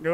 Oh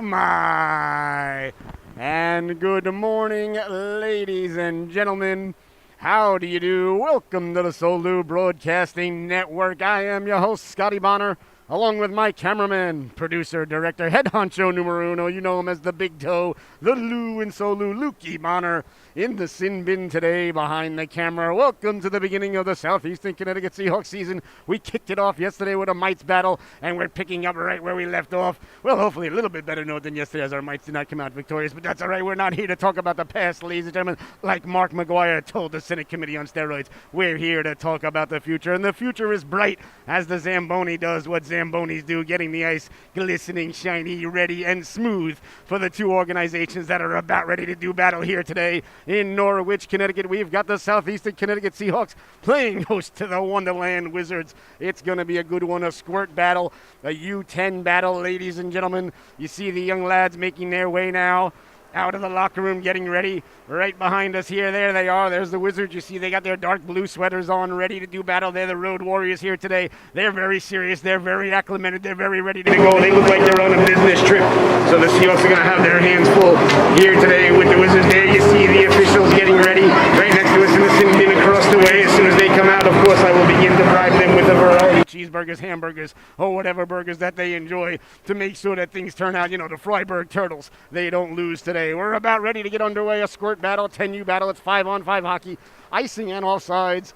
my. And good morning, ladies and gentlemen. How do you do? Welcome to the Solu Broadcasting Network. I am your host, Scotty Bonner, along with my cameraman, producer, director, head honcho numero uno. You know him as the Big Toe, the Lou and Solu, Lukey Bonner, in the sin bin today behind the camera. Welcome to the beginning of the Southeastern Connecticut Seahawks season. We kicked it off yesterday with a Mites battle, and we're picking up right where we left off. Well, hopefully a little bit better note than yesterday, as our Mites did not come out victorious, but that's all right. We're not here to talk about the past, ladies and gentlemen. Like Mark McGuire told the Senate Committee on Steroids, we're here to talk about the future, and the future is bright as the Zamboni does what Zambonis do, getting the ice glistening, shiny, ready, and smooth for the two organizations that are about ready to do battle here today in Norwich, Connecticut. We've got the Southeastern Connecticut Seahawks playing host to the Wonderland Wizards. It's going to be a good one, a squirt battle, a U10 battle, ladies and gentlemen. You see the young lads making their way now out of the locker room, getting ready. Right behind us here, there they are. There's the Wizards. You see they got their dark blue sweaters on, ready to do battle. They're the Road Warriors here today. They're very serious. They're very acclimated. They're very ready to go. They look like they're on a business trip. So the Seahawks are going to have their hands full here today with the Wizards. There you see the officials getting ready. Right next to us in the sin bin across the way. As soon as they come out, of course, I will begin to bribe them with a variety of cheeseburgers, hamburgers, or whatever burgers that they enjoy to make sure that things turn out. You know, the Freiburg Turtles, they don't lose today. We're about ready to get underway. A squirt battle, 10U battle. It's 5-on-5 hockey. Icing and offsides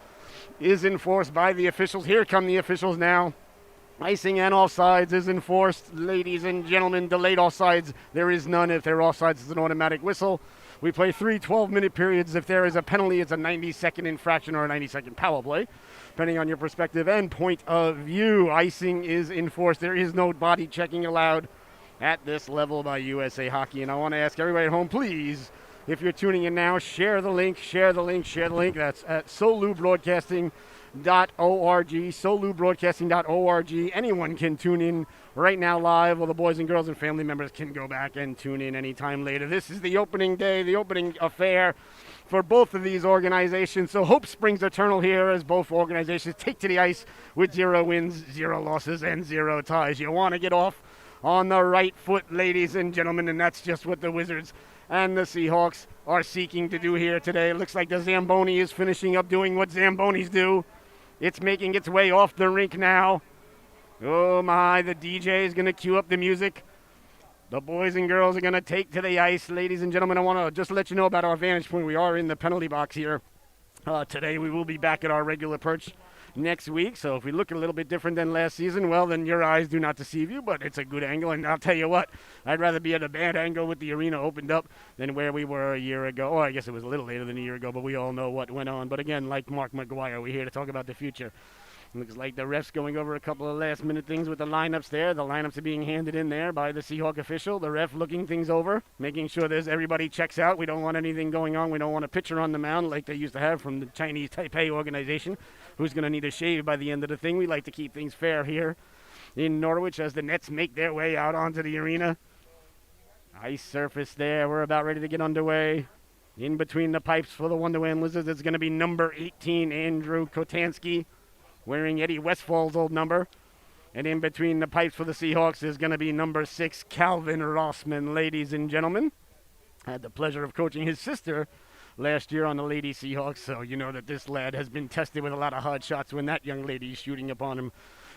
is enforced by the officials. Here come the officials now. Icing and offsides is enforced. Ladies and gentlemen, delayed offsides, there is none. If there are offsides, it's an automatic whistle. We play 3 12-minute periods. If there is a penalty, it's a 90-second infraction or a 90-second power play, depending on your perspective and point of view. Icing is enforced. There is no body checking allowed at this level by USA Hockey. And I want to ask everybody at home, please, if you're tuning in now, share the link, share the link, share the link. That's at solubroadcasting.org, solubroadcasting.org. Anyone can tune in right now live, or the boys and girls and family members can go back and tune in anytime later. This is the opening day, the opening affair for both of these organizations. So hope springs eternal here as both organizations take to the ice with 0 wins, 0 losses, and 0 ties. You want to get off on the right foot, ladies and gentlemen, and that's just what the Wizards and the Seahawks are seeking to do here today. It looks like the Zamboni is finishing up doing what Zambonis do. It's making its way off the rink now. Oh my, the DJ is going to cue up the music. The boys and girls are going to take to the ice. Ladies and gentlemen, I want to just let you know about our vantage point. We are in the penalty box here. Today we will be back at our regular perch next week. So if we look a little bit different than last season, well, then your eyes do not deceive you, but it's a good angle. And I'll tell you what, I'd rather be at a bad angle with the arena opened up than where we were a year ago. Oh, I guess it was a little later than a year ago, but we all know what went on. But again, like Mark McGuire, we're here to talk about the future. Looks like the refs going over a couple of last-minute things with the lineups there. The lineups are being handed in there by the Seahawk official. The ref looking things over, making sure there's everybody checks out. We don't want anything going on. We don't want a pitcher on the mound like they used to have from the Chinese Taipei organization, who's going to need a shave by the end of the thing. We like to keep things fair here in Norwich as the Nets make their way out onto the arena. Ice surface there. We're about ready to get underway. In between the pipes for the Wonderland Lizards, it's going to be number 18, Andrew Kotansky, wearing Eddie Westfall's old number. And in between the pipes for the Seahawks is going to be number 6, Calvin Rossman, ladies and gentlemen. I had the pleasure of coaching his sister last year on the Lady Seahawks, so you know that this lad has been tested with a lot of hard shots when that young lady is shooting upon him.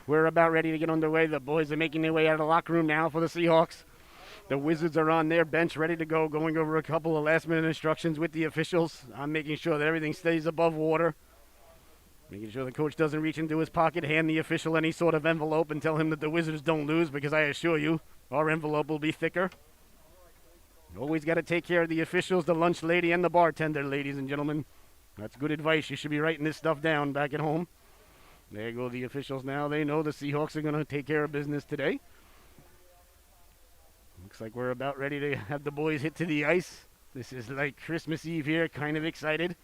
We're about ready to get underway. The boys are making their way out of the locker room now for the Seahawks. The Wizards are on their bench ready to go, going over a couple of last-minute instructions with the officials. I'm making sure that everything stays above water. Making sure the coach doesn't reach into his pocket, hand the official any sort of envelope, and tell him that the Wizards don't lose, because I assure you, our envelope will be thicker. Always got to take care of the officials, the lunch lady, and the bartender, ladies and gentlemen. That's good advice. You should be writing this stuff down back at home. There go the officials now. They know the Seahawks are going to take care of business today. Looks like we're about ready to have the boys hit to the ice. This is like Christmas Eve here, kind of excited.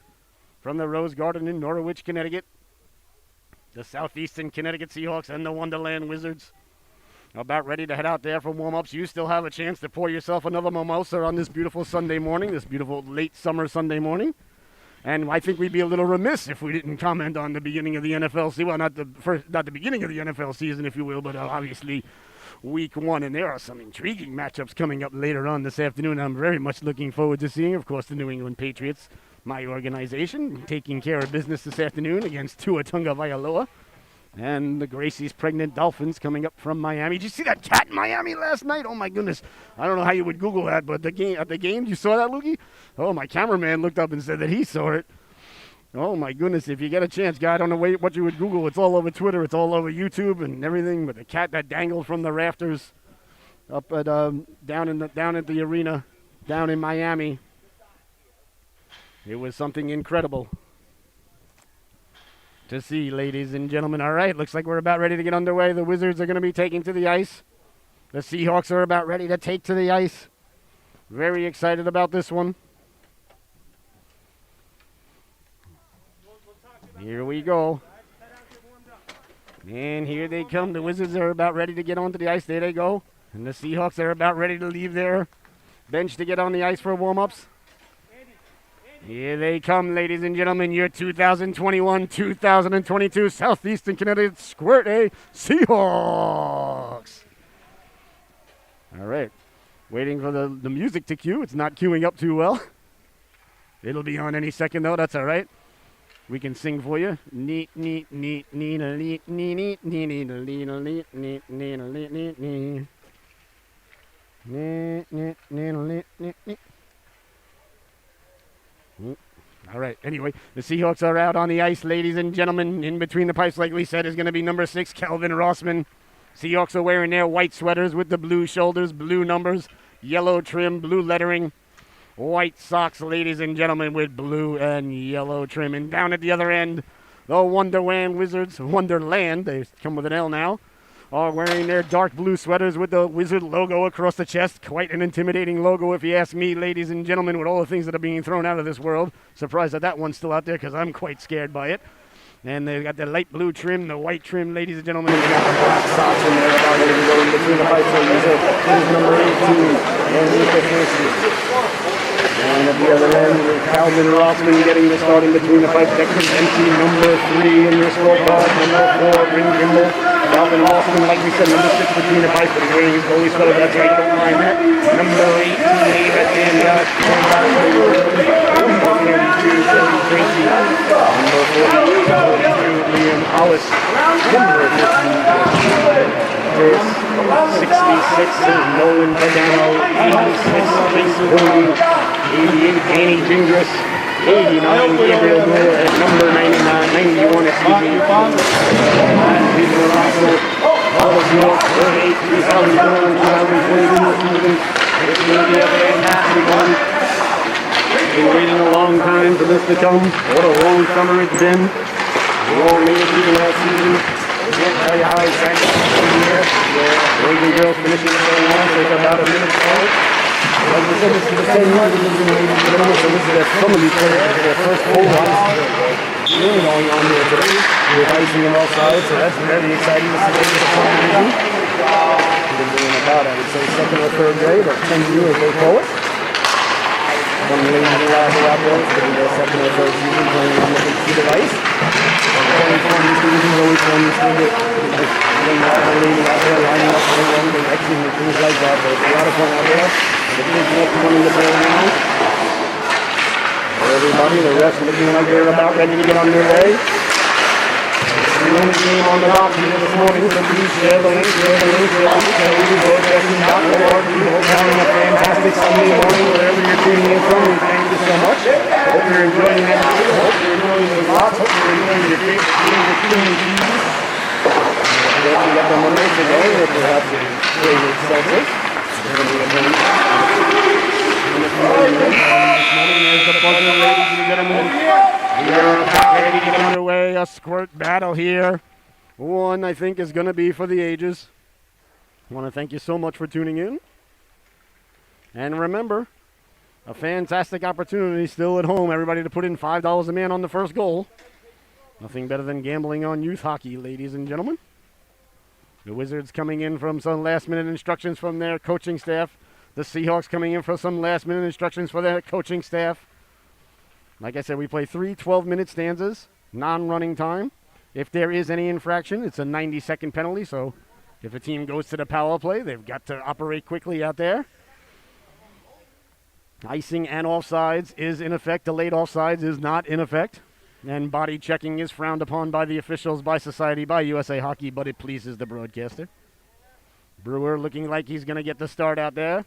From the Rose Garden in Norwich, Connecticut, the Southeastern Connecticut Seahawks and the Wonderland Wizards about ready to head out there for warm-ups. You still have a chance to pour yourself another mimosa on this beautiful Sunday morning, this beautiful late summer Sunday morning. And I think we'd be a little remiss if we didn't comment on the beginning of the NFL season. Well, not the beginning of the NFL season, if you will, but obviously week 1. And there are some intriguing matchups coming up later on this afternoon. I'm very much looking forward to seeing, of course, the New England Patriots, my organization, taking care of business this afternoon against Tua Tagovailoa. And the Gracie's pregnant Dolphins coming up from Miami. Did you see that cat in Miami last night? Oh, my goodness. I don't know how you would Google that, but at the game, you saw that, Lukey? Oh, my cameraman looked up and said that he saw it. Oh, my goodness. If you get a chance, guy, I don't know what you would Google. It's all over Twitter. It's all over YouTube and everything. But the cat that dangled from the rafters up at down at the arena down in Miami. It was something incredible to see, ladies and gentlemen. All right, looks like we're about ready to get underway. The Wizards are going to be taking to the ice. The Seahawks are about ready to take to the ice. Very excited about this one. Here we go. And here they come. The Wizards are about ready to get onto the ice. There they go. And the Seahawks are about ready to leave their bench to get on the ice for warm-ups. Here they come, ladies and gentlemen. Your 2021-2022 Southeastern Connecticut Squirt Seahawks. All right. Waiting for the music to cue. It's not queuing up too well. It'll be on any second, though. That's all right. We can sing for you. Neat, neat, neat, neat, neat, neat, neat, neat, neat, neat, neat, neat, neat. All right. Anyway, the Seahawks are out on the ice, ladies and gentlemen. In between the pipes, like we said, is going to be number 6, Calvin Rossman. Seahawks are wearing their white sweaters with the blue shoulders, blue numbers, yellow trim, blue lettering. White socks, ladies and gentlemen, with blue and yellow trim. And down at the other end, the Wonderland Wizards, Wonderland, they come with an L now, are wearing their dark blue sweaters with the Wizard logo across the chest. Quite an intimidating logo, if you ask me, ladies and gentlemen, with all the things that are being thrown out of this world. Surprised that one's still out there because I'm quite scared by it. And they've got the light blue trim, the white trim, ladies and gentlemen. They got the black socks in there. About ready to go in between the pipes. So here's number 18, Enrique Francis. And at the other end, Calvin Rossman getting the start in between the pipes. Declan Dempsey, number 3 in your scorecard. Number 4, Bryn Kimball. Calvin Rossman, like we said, number 6 between the pipes, but he's wearing his goalie sweater. That's right, don't mind that. Number 18, David Daniel. Number 32, Kelly Tracy. Number 42, Liam Hollis. Number 50, 66 is Nolan Pagano. 86, Jason Boone. 88, Danny Gingras. 89, Gabriel Moore. At number 91, it's DJ Peter Russell. All of York, 38, 2001, 2022 season. It's going to be a fantastic one. Been waiting a long time for this to come. What a long summer it's been. We all made it through the last season. I can't tell you how excited I am to be here. Boys and girls finishing the game now, so it's about a minute forward. Like I said, this is the same year, so this is some of these players are their first full ice game going on here today. With icing on all sides, so that's very exciting to see the first division. They've been doing about, I would say, second or third grade, or 10 years they call it. Some ladies and lads are out there, it's going to be their second or third season playing on the big sheet of ice. Playing fun, this season is always fun to see it. Getting out there, lining up, and Xing and things like that, but it's a lot of fun out there. The kids next one in the ball now. For everybody, the rest looking like they're about ready to get underway. The only game on the dock here this morning from BCLA, broadcasting.org. We hope you're having a fantastic Sunday morning wherever you're tuning in from. We thank you so much. Hope you're enjoying that. Hope you're enjoying the lots. Hope you're enjoying your favorite cream and cheese. We got the Monday today, or perhaps a favorite Celtics. There's the buzzer, ladies and gentlemen. We are about ready to get underway. A squirt battle here. One, I think, is going to be for the ages. I want to thank you so much for tuning in. And remember, a fantastic opportunity still at home. Everybody to put in $5 a man on the first goal. Nothing better than gambling on youth hockey, ladies and gentlemen. The Wizards coming in from some last-minute instructions from their coaching staff. The Seahawks coming in for some last-minute instructions for their coaching staff. Like I said, we play 3 12-minute stanzas, non-running time. If there is any infraction, it's a 90-second penalty, so if a team goes to the power play, they've got to operate quickly out there. Icing and offsides is in effect. Delayed offsides is not in effect. And body checking is frowned upon by the officials, by society, by USA Hockey, but it pleases the broadcaster. Brewer looking like he's going to get the start out there.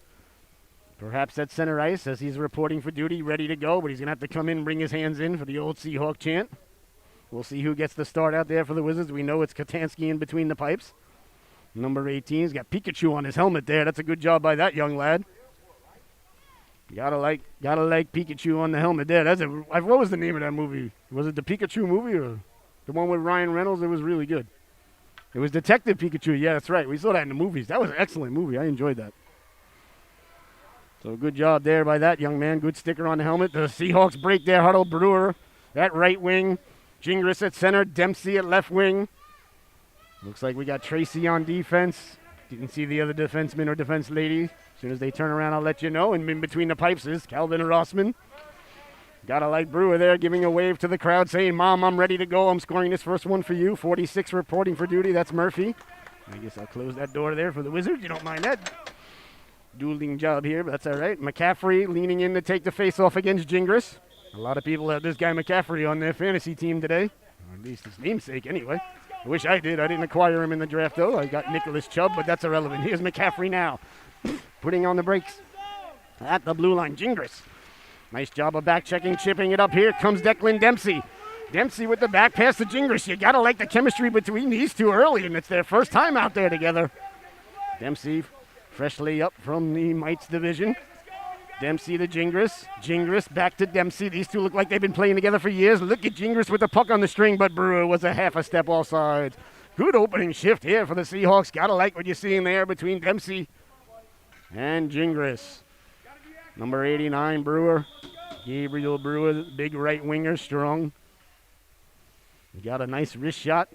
Perhaps at center ice as he's reporting for duty, ready to go, but he's going to have to come in and bring his hands in for the old Seahawk chant. We'll see who gets the start out there for the Wizards. We know it's Katansky in between the pipes. Number 18, he's got Pikachu on his helmet there. That's a good job by that young lad. Gotta like Pikachu on the helmet there. What was the name of that movie? Was it the Pikachu movie or the one with Ryan Reynolds? It was really good. It was Detective Pikachu. Yeah, that's right. We saw that in the movies. That was an excellent movie. I enjoyed that. So good job there by that young man. Good sticker on the helmet. The Seahawks break their huddle. Brewer at right wing. Gingras at center. Dempsey at left wing. Looks like we got Tracy on defense. Didn't see the other defenseman or defense lady. As soon as they turn around, I'll let you know. And in between the pipes is Calvin Rossman. Gotta like Brewer there, giving a wave to the crowd, saying, Mom, I'm ready to go. I'm scoring this first one for you. 46 reporting for duty. That's Murphy. I guess I'll close that door there for the Wizards. You don't mind that. Dueling job here, but that's all right. McCaffrey leaning in to take the face-off against Gingras. A lot of people have this guy McCaffrey on their fantasy team today. Or at least his namesake, anyway. I wish I did. I didn't acquire him in the draft, though. I got Nicholas Chubb, but that's irrelevant. Here's McCaffrey now. Putting on the brakes at the blue line. Gingras. Nice job of back-checking, chipping it up. Here comes Declan Dempsey. Dempsey with the back pass to Gingras. You got to like the chemistry between these two early, and it's their first time out there together. Dempsey freshly up from the Mites division. Dempsey to Gingras. Gingras back to Dempsey. These two look like they've been playing together for years. Look at Gingras with the puck on the string, but Brewer was a half a step offside. Good opening shift here for the Seahawks. Got to like what you're seeing there between Dempsey and Gingras. Number 89, Brewer. Gabriel Brewer, big right winger, strong. Got a nice wrist shot.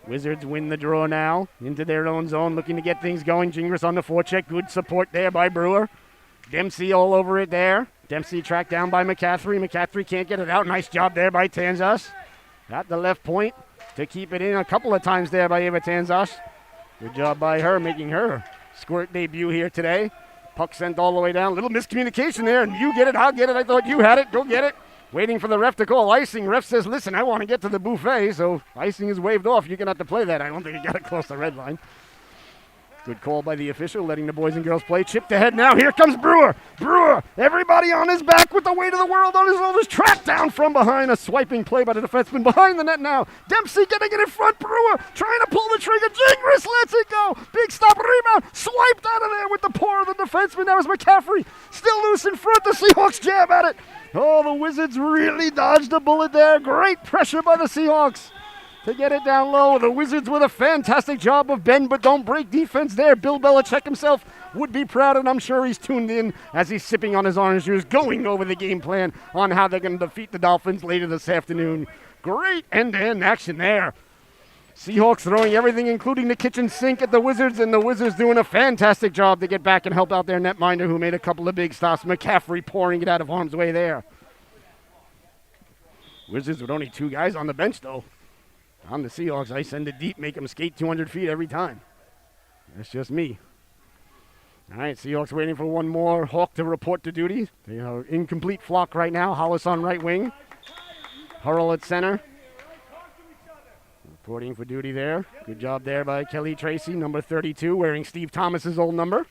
Wizards win the draw now into their own zone, looking to get things going. Gingras on the forecheck. Good support there by Brewer. Dempsey all over it there. Dempsey tracked down by McCaffrey. McCaffrey can't get it out. Nice job there by Tanzas. At the left point to keep it in a couple of times there by Eva Tanzas. Good job by her, making her Squirt debut here today. Puck sent all the way down. Little miscommunication there, and you get it, I'll get it. I thought you had it. Go get it. Waiting for the ref to call icing. Ref says, listen, I want to get to the buffet, so icing is waved off. You're going to have to play that. I don't think you got it close to the red line. Good call by the official, letting the boys and girls play. Chipped ahead now. Here comes Brewer. Brewer, everybody on his back with the weight of the world on his shoulders. Tracked down from behind. A swiping play by the defenseman behind the net now. Dempsey getting it in front. Brewer trying to pull the trigger. Gingras lets it go. Big stop, rebound. Swiped out of there with the paw of the defenseman. That was McCaffrey. Still loose in front. The Seahawks jab at it. Oh, the Wizards really dodged a bullet there. Great pressure by the Seahawks to get it down low. The Wizards with a fantastic job of bend but don't break defense there. Bill Belichick himself would be proud, and I'm sure he's tuned in as he's sipping on his orange juice, going over the game plan on how they're going to defeat the Dolphins later this afternoon. Great end-to-end action there. Seahawks throwing everything, including the kitchen sink at the Wizards, and the Wizards doing a fantastic job to get back and help out their netminder who made a couple of big stops. McCaffrey pouring it out of harm's way there. Wizards with only 2 guys on the bench, though. On the Seahawks, I send it deep, make them skate 200 feet every time. That's just me. All right, Seahawks waiting for one more Hawk to report to duty. They are incomplete flock right now. Hollis on right wing. Hurl at center. Reporting for duty there. Good job there by Kelly Tracy, number 32, wearing Steve Thomas's old number.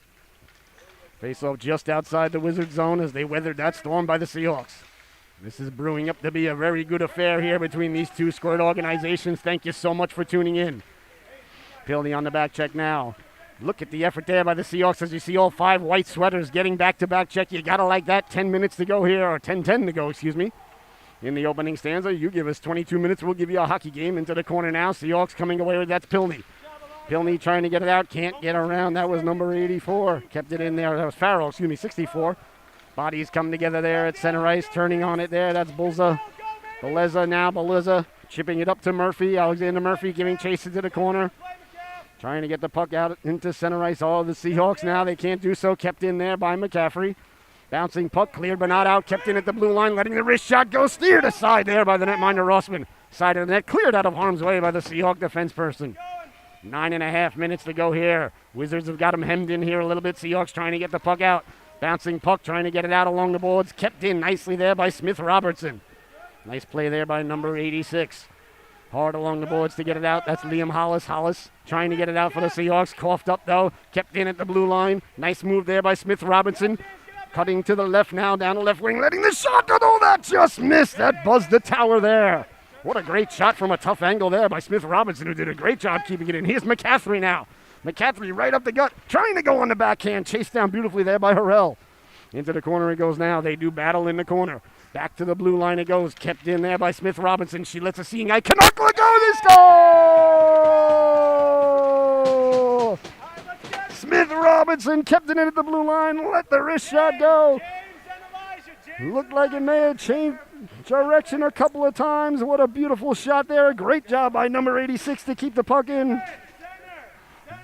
Face-off just outside the Wizards zone as they weathered that storm by the Seahawks. This is brewing up to be a very good affair here between these two Squirt organizations. Thank you so much for tuning in. Pilney on the back check now. Look at the effort there by the Seahawks as you see all 5 white sweaters getting back-to-back check. You got to like that. 10 minutes to go here, or 10-10 to go, excuse me. In the opening stanza, you give us 22 minutes, we'll give you a hockey game. Into the corner now. Seahawks coming away with that's Pilney. Pilney trying to get it out, can't get around. That was number 84. Kept it in there. That was Farrell, 64. Bodies come together there at center ice, turning on it there. That's Bulza. Beleza now, Beleza chipping it up to Murphy. Alexander Murphy giving chase into the corner. Trying to get the puck out into center ice. All of the Seahawks now, they can't do so. Kept in there by McCaffrey. Bouncing puck, cleared but not out, kept in at the blue line, letting the wrist shot go, steered aside there by the netminder Rossman. Side of the net, cleared out of harm's way by the Seahawk defense person. 9.5 minutes to go here. Wizards have got him hemmed in here a little bit. Seahawks trying to get the puck out. Bouncing puck, trying to get it out along the boards. Kept in nicely there by Smith Robertson. Nice play there by number 86. Hard along the boards to get it out. That's Liam Hollis. Hollis trying to get it out for the Seahawks. Coughed up, though. Kept in at the blue line. Nice move there by Smith Robinson. Cutting to the left now, down the left wing. Letting the shot go. Oh, that just missed. That buzzed the tower there. What a great shot from a tough angle there by Smith Robinson, who did a great job keeping it in. Here's McCaffrey now. McCaffrey right up the gut. Trying to go on the backhand. Chased down beautifully there by Harrell. Into the corner it goes now. They do battle in the corner. Back to the blue line it goes. Kept in there by Smith Robinson. She lets a seeing eye. Canuck let go. This goal! Smith Robinson kept it in at the blue line. Let the wrist shot go. Looked like it may have changed direction a couple of times. What a beautiful shot there. A great job by number 86 to keep the puck in.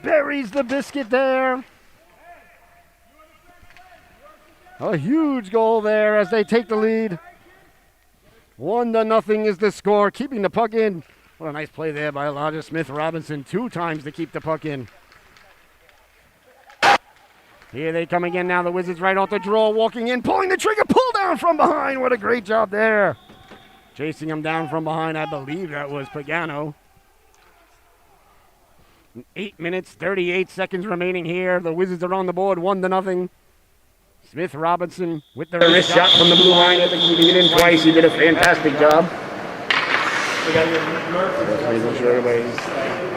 Buries the biscuit there. A huge goal there as they take the lead. 1-0 is the score, keeping the puck in. What a nice play there by Elijah Smith Robinson. 2 times to keep the puck in. Here they come again now. The Wizards right off the draw, walking in, pulling the trigger, pull down from behind. What a great job there. Chasing him down from behind, I believe that was Pagano. 8 minutes, 38 seconds remaining here. The Wizards are on the board, 1-0. Smith Robinson with the wrist shot from the blue line. I think he did it in twice. He did a fantastic job. Making sure everybody's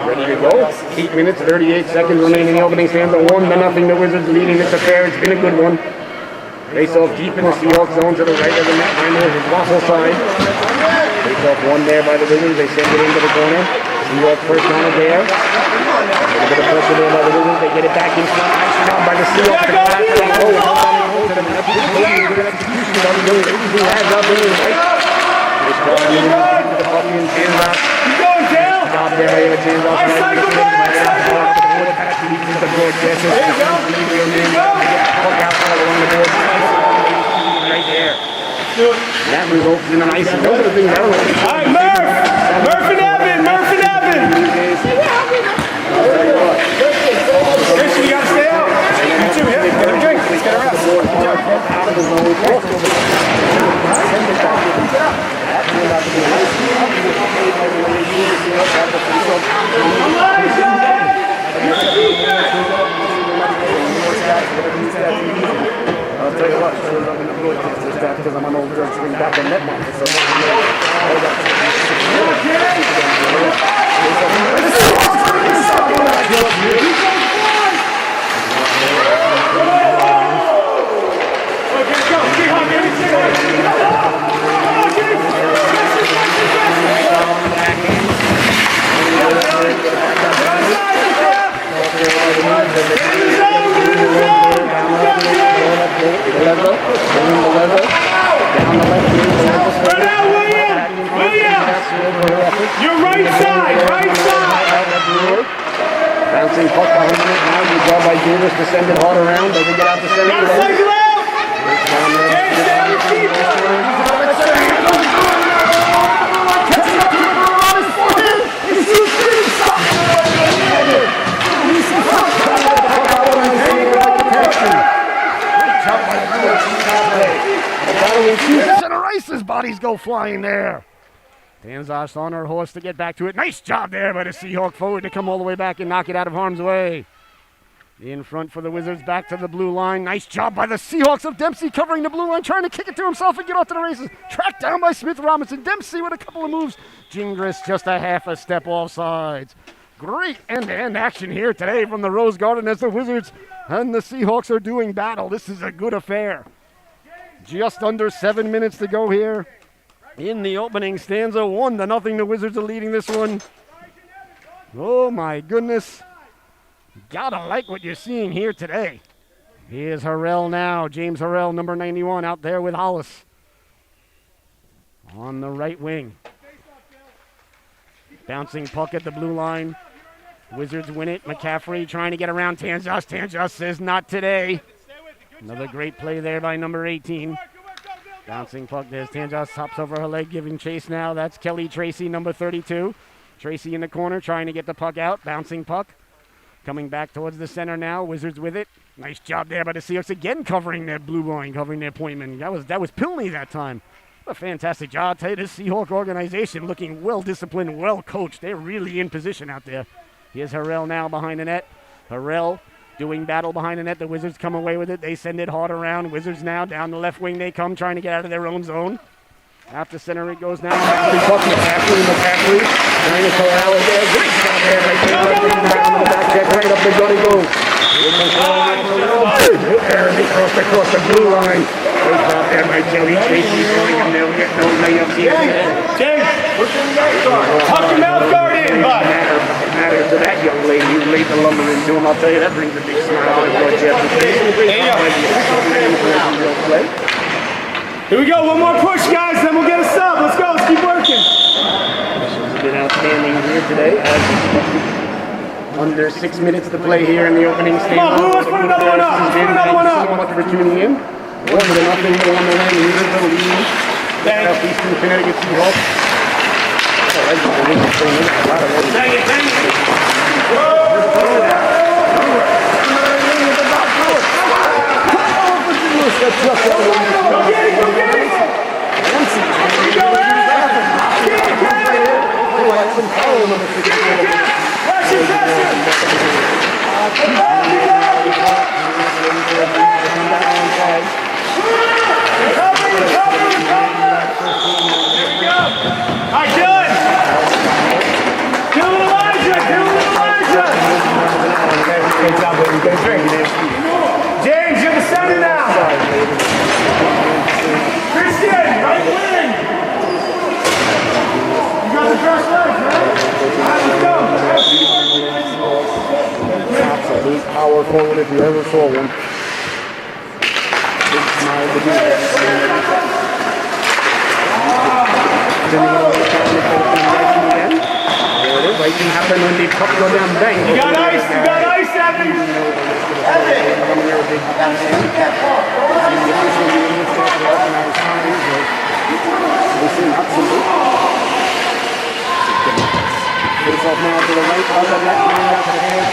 ready to go. 8 minutes, 38 seconds remaining. The opening stands at 1-0. The Wizards leading this affair. It's been a good one. Face off deep in the Seahawks zone to the right of the net. Minor his waffle side. Face off one there by the Wizards. They send it into the corner. Seahawks first on it there. A little bit of pressure there by the Wizards. They get it back in front. Nice job by the Seahawks. That results in an ice. Those are the things I don't know. All right, Murph and Evan. Christian, you gotta stay out. You too, yeah. Get a drink. Let's get a rest. I'll tell you what, because I'm on old drugs, bring back the net market. Your right side. Bouncing puck behind it now. Good job by Davis to send it hard around. Doesn't get out to center. Center ice, his bodies go flying there. Danzas on her horse to get back to it. Nice job there by the Seahawk forward to come all the way back and knock it out of harm's way. In front for the Wizards, back to the blue line. Nice job by the Seahawks of Dempsey covering the blue line, trying to kick it to himself and get off to the races. Tracked down by Smith Robinson. Dempsey with a couple of moves. Gingras just a half a step off sides. Great end-to-end action here today from the Rose Garden as the Wizards and the Seahawks are doing battle. This is a good affair. Just under 7 minutes to go here. In the opening stanza, 1-0. The Wizards are leading this one. Oh my goodness. Gotta like what you're seeing here today. Here's Harrell now. James Harrell, number 91, out there with Hollis. On the right wing. Bouncing puck at the blue line. Wizards win it. McCaffrey trying to get around Tanjas. Tanjas says not today. Another great play there by number 18. Bouncing puck. There's Tanjas, hops over her leg, giving chase now. That's Kelly Tracy, number 32. Tracy in the corner, trying to get the puck out. Bouncing puck. Coming back towards the center now. Wizards with it. Nice job there by the Seahawks again, covering their blue line, covering their point man. That was Pilney that time. What a fantastic job. I'll tell you, this Seahawk organization looking well disciplined, well coached. They're really in position out there. Here's Harrell now behind the net. Harrell doing battle behind the net. The Wizards come away with it. They send it hard around. Wizards now down the left wing. They come trying to get out of their own zone. After center it goes now. McCaffrey trying to corral it there. Great job there. Right up the gun he goes. Across the blue line. Great job there by Kelly Tracy. They'll get no layups here. James, what's in the mouth guard? Tuck your mouth guard in, bud. Matters to that young lady who laid the lumber into him. I'll tell you, that brings a big smile on George Jefferson. Here we go, one more push, guys, then we'll get a sub. Let's go, let's keep working. This has been outstanding here today. Under 6 minutes to play here in the opening stage. Come on, Blue, let's put another one up. Let's put another one up. Thank you so much for tuning in. 1-0 for Wonderland. Leaders the lead. Southeastern Connecticut Seahawks. Thank you. Go get it, go get it! Go, Great job, baby. Get a drink. James, you're the center now. Christian, right wing. You got the first leg, right? All right, let's go. Absolute power forward if you ever saw one. Big smile to do that. There it is. Right thing happened when the puck go down bang. You got ice, Evan. Face off now to the right, out of that, out to the hands,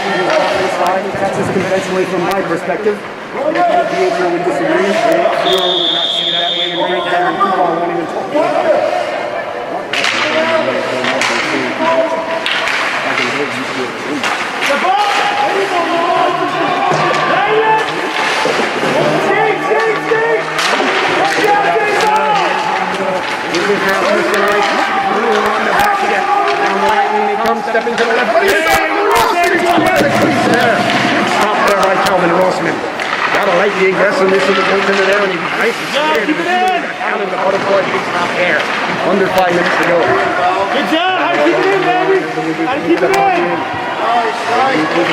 that's just conventionally from my perspective. DHO would disagree. You're not seeing that way, and right there, and football won't even talk about it. Stepping to the left. Stop there by Calvin Rossman. Gotta like the aggressiveness of the goes into there, and he's nice and scared. Keep it in. Out of the butterfly, big stop there. Under 5 minutes to go. Good job. How to keep it in, baby. How to keep it in. Good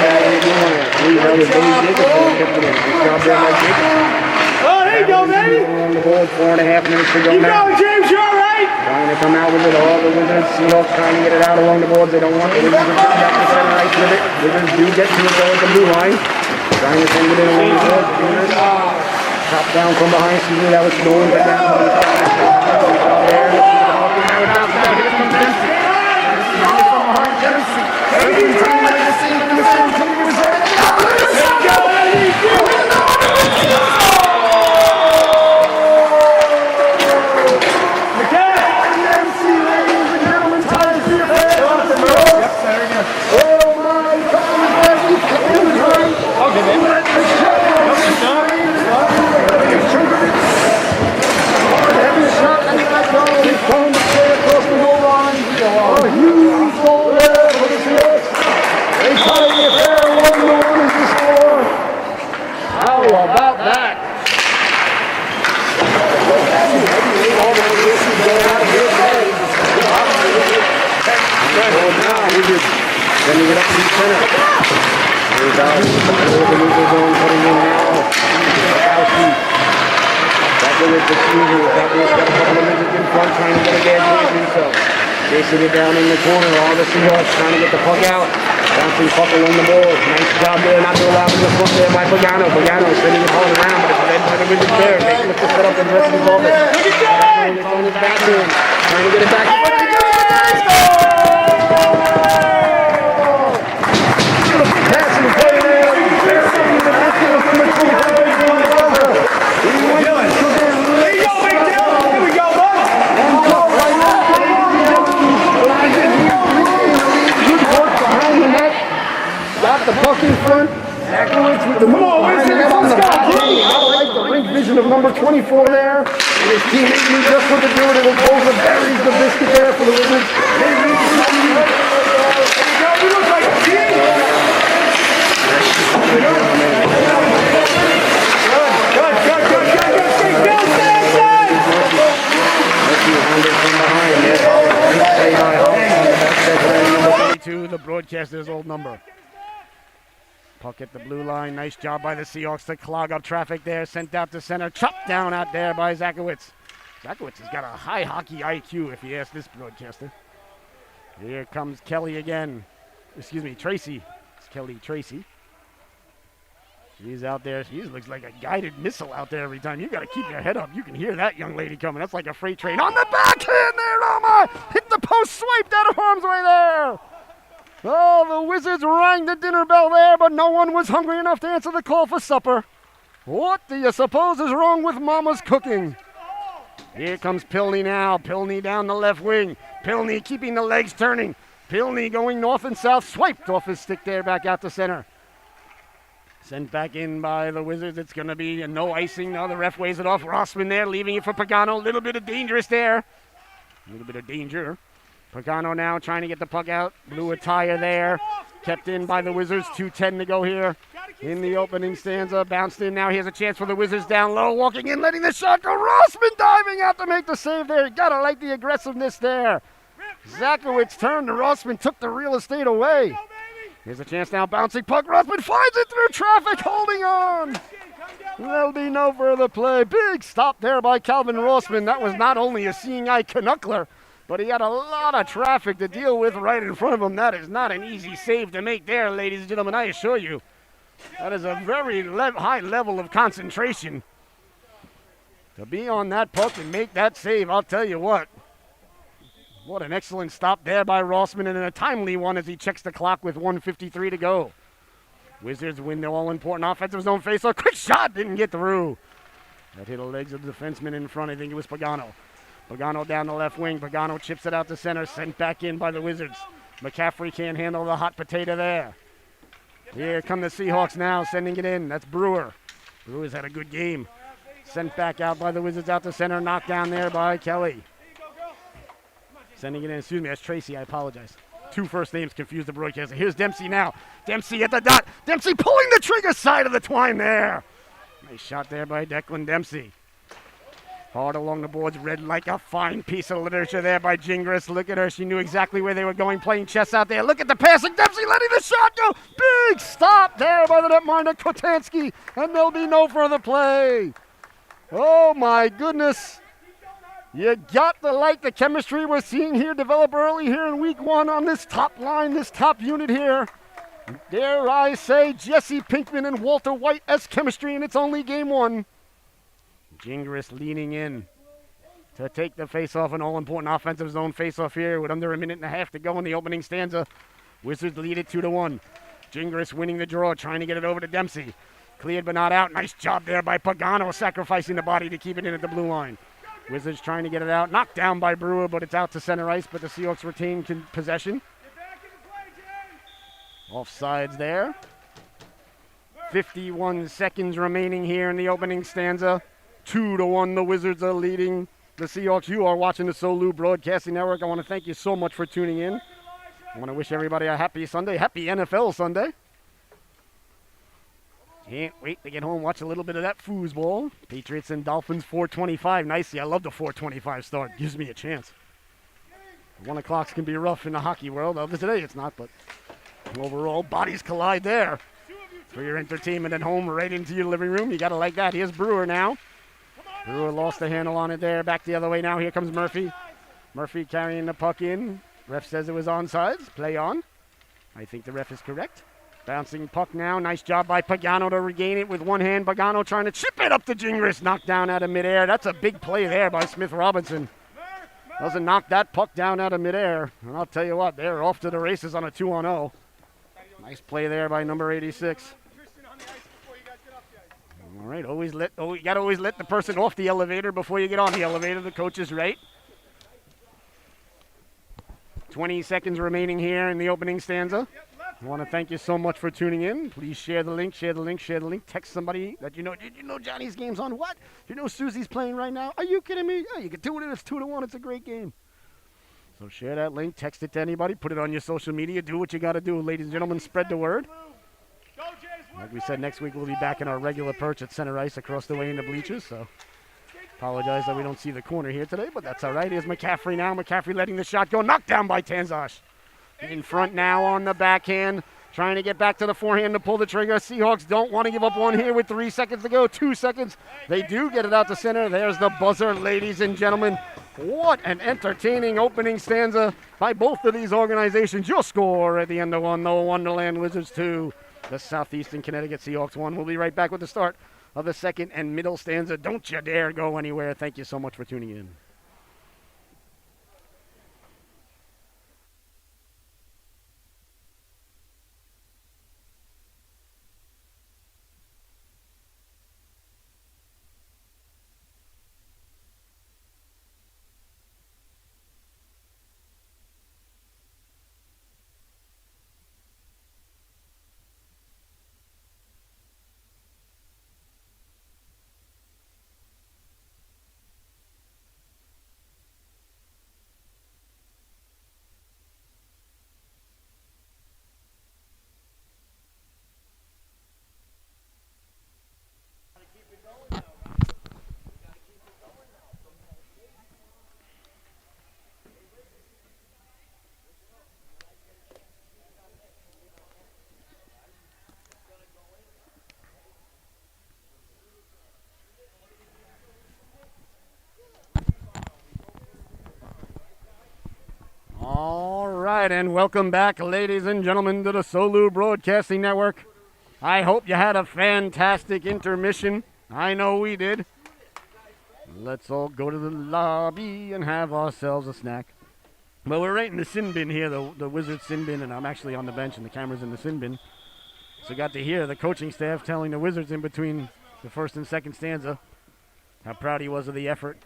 job there by Jacob. Oh, there you go, baby. On the board, 4.5 minutes to go Keep now. going, James. You're all right. Trying to come out with it all. The Wizards, Seahawks trying to get it out along the boards. They don't want the Wizards to come back to center ice with it. Wizards do get to it though at the blue line. Trying to send it in along the boards. Top down from behind. See that was stolen, but down. There. Here comes Dempsey. From behind Dempsey. Chasing it down in the corner, all the Seahawks trying to get the puck out. Bouncing puck along the board. Nice job there, not to allow him to front there by Pagano. Pagano sending it hard around, but it's led by the Wizards there. They look to set up and rest his offense. It's on his back end. Trying to get it back. Passing play there. Got the puck in front. SECYH with the move behind the net on the back end. I like the rink vision of number 24 there. And his teammate knew just what to do. And it was over buries the biscuit there for the Wizards. They reach the lead. You look like a team. Good. The broadcaster's old number. Puck at the blue line. Nice job by the Seahawks to clog up traffic there. Sent out to center. Chopped down out there by SECYH. SECYH has got a high hockey IQ if you ask this broadcaster. Here comes Kelly again. Excuse me, Tracy. It's Kelly Tracy. She's out there. She looks like a guided missile out there every time. You got to keep your head up. You can hear that young lady coming. That's like a freight train. On the backhand there, oh my! Hit the post, swiped out of harm's way there. Oh, the Wizards rang the dinner bell there, but no one was hungry enough to answer the call for supper. What do you suppose is wrong with Mama's cooking? Here comes Pilney now. Pilney down the left wing. Pilney keeping the legs turning. Pilney going north and south. Swiped off his stick there back out to center. Sent back in by the Wizards. It's going to be a no icing. No, the ref weighs it off. Rossman there, leaving it for Pagano. A little bit of dangerous there. A little bit of danger. Pagano now trying to get the puck out. Blew a tire there. Kept in by the Wizards. 2:10 to go here in the opening stanza. Bounced in now. He has a chance for the Wizards down low. Walking in, letting the shot go. Rossman diving out to make the save there. Gotta like the aggressiveness there. SECYH turned to Rossman. Took the real estate away. Here's a chance now. Bouncing puck. Rossman finds it through traffic. Holding on. There'll be no further play. Big stop there by Calvin Rossman. That was not only a seeing eye Canuckler, but he had a lot of traffic to deal with right in front of him. That is not an easy save to make there, ladies and gentlemen. I assure you, that is a very high level of concentration. To be on that puck and make that save, I'll tell you what. What an excellent stop there by Rossman, and a timely one as he checks the clock with 1:53 to go. Wizards win the all-important offensive zone face-off. Quick shot, didn't get through. That hit the legs of the defenseman in front. I think it was Pagano. Pagano down the left wing. Pagano chips it out to center. Sent back in by the Wizards. McCaffrey can't handle the hot potato there. Here come the Seahawks now, sending it in. That's Brewer. Brewer's had a good game. Sent back out by the Wizards out to center. Knocked down there by Kelly. Sending it in. Excuse me, that's Tracy. I apologize. Two first names confused the broadcaster. Here's Dempsey now. Dempsey at the dot. Dempsey pulling the trigger side of the twine there. Nice shot there by Declan Dempsey. Hard along the boards, read like a fine piece of literature there by Gingras. Look at her. She knew exactly where they were going, playing chess out there. Look at the passing. Dempsey letting the shot go. Big stop there by the netminder, Kotansky. And there'll be no further play. Oh, my goodness. You got to like the chemistry we're seeing here develop early here in week one on this top line, this top unit here. Dare I say Jesse Pinkman and Walter White-esque chemistry, and it's only game one. Gingras leaning in to take the face-off, an all-important offensive zone face-off here with under a minute and a half to go in the opening stanza. Wizards lead it 2-1. Gingras winning the draw, trying to get it over to Dempsey. Cleared but not out. Nice job there by Pagano, sacrificing the body to keep it in at the blue line. Wizards trying to get it out. Knocked down by Brewer, but it's out to center ice, but the Seahawks retain possession. Offsides there. 51 seconds remaining here in the opening stanza. 2-1, the Wizards are leading the Seahawks. You are watching the Solu Broadcasting Network. I want to thank you so much for tuning in. I want to wish everybody a happy Sunday, happy NFL Sunday. Can't wait to get home, watch a little bit of that foosball. Patriots and Dolphins, 4:25. Nicely, I love the 4:25 start. Gives me a chance. 1 o'clocks can be rough in the hockey world. Although today it's not, but overall, bodies collide there. For your entertainment at home, right into your living room. You got to like that. Here's Brewer now. Brewer lost the handle on it there. Back the other way now. Here comes Murphy. Murphy carrying the puck in. Ref says it was onside. Play on. I think the ref is correct. Bouncing puck now. Nice job by Pagano to regain it with one hand. Pagano trying to chip it up to Gingras. Knocked down out of midair. That's a big play there by Smith Robinson. Doesn't knock that puck down out of midair. And I'll tell you what, they're off to the races on a 2-on-0. Nice play there by number 86. All right, you got to always let the person off the elevator before you get on the elevator. The coach is right. 20 seconds remaining here in the opening stanza. I want to thank you so much for tuning in. Please share the link, share the link, share the link. Text somebody that you know. Did you know Johnny's game's on? What? Do you know Susie's playing right now? Are you kidding me? Yeah, you can do it. It's 2-1. It's a great game. So share that link. Text it to anybody. Put it on your social media. Do what you got to do, ladies and gentlemen. Spread the word. Like we said, next week we'll be back in our regular perch at center ice across the way in the bleachers. So apologize that we don't see the corner here today, but that's all right. Here's McCaffrey now. McCaffrey letting the shot go. Knocked down by Tanzash. In front now on the backhand. Trying to get back to the forehand to pull the trigger. Seahawks don't want to give up one here with 3 seconds to go. 2 seconds. They do get it out to center. There's the buzzer, ladies and gentlemen. What an entertaining opening stanza by both of these organizations. Your score at the end of one, the Wonderland Wizards 2. The Southeastern Connecticut Seahawks 1. We'll be right back with the start of the second and middle stanza. Don't you dare go anywhere. Thank you so much for tuning in. All right, and welcome back, ladies and gentlemen, to the Solu Broadcasting Network. I hope you had a fantastic intermission. I know we did. Let's all go to the lobby and have ourselves a snack. Well, we're right in the sin bin here, the Wizards sin bin, and I'm actually on the bench and the camera's in the sin bin. So got to hear the coaching staff telling the Wizards in between the first and second stanza how proud he was of the effort.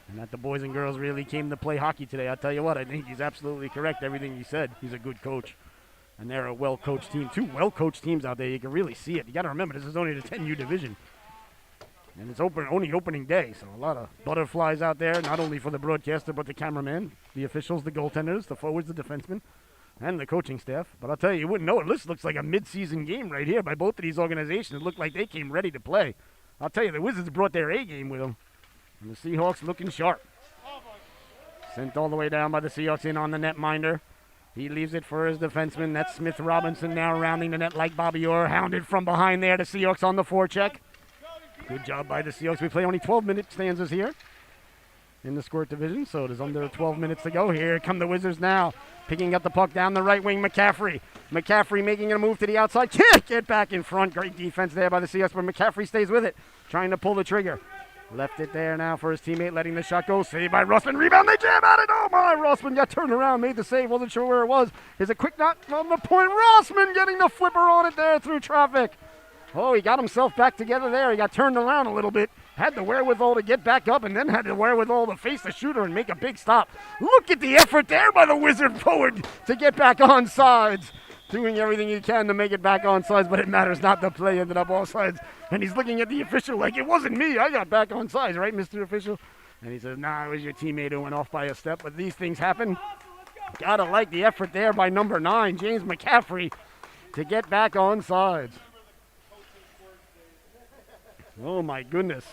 And that the boys and girls really came to play hockey today. I'll tell you what, I think he's absolutely correct, everything he said. He's a good coach. And they're a well-coached team. Two well-coached teams out there. You can really see it. You got to remember, this is only the 10U division. And it's only opening day, so a lot of butterflies out there, not only for the broadcaster, but the cameraman, the officials, the goaltenders, the forwards, the defensemen, and the coaching staff. But I'll tell you, you wouldn't know it. This looks like a mid-season game right here by both of these organizations. It looked like they came ready to play. I'll tell you, the Wizards brought their A-game with them. And the Seahawks looking sharp. Sent all the way down by the Seahawks in on the netminder. He leaves it for his defenseman. That's Smith Robinson now rounding the net like Bobby Orr. Hounded from behind there. The Seahawks on the forecheck. Good job by the Seahawks. We play only 12-minute stanzas here in the Squirt division, so there's under 12 minutes to go. Here come the Wizards now. Picking up the puck down the right wing, McCaffrey. McCaffrey making a move to the outside. Can't get back in front. Great defense there by the Seahawks, but McCaffrey stays with it. Trying to pull the trigger. Left it there now for his teammate, letting the shot go. Saved by Rossman. Rebound, they jam at it. Oh, my. Rossman got turned around, made the save. Wasn't sure where it was. Is a quick knock from the point. Rossman getting the flipper on it there through traffic. Oh, he got himself back together there. He got turned around a little bit. Had the wherewithal to get back up and then had the wherewithal to face the shooter and make a big stop. Look at the effort there by the Wizard forward to get back on sides. Doing everything he can to make it back on sides, but it matters not. The play ended up off sides. And he's looking at the official like, it wasn't me. I got back on sides, right, Mr. Official? And he says, nah, it was your teammate who went off by a step. But these things happen. Gotta like the effort there by number 9, James McCaffrey, to get back on sides. Oh, my goodness.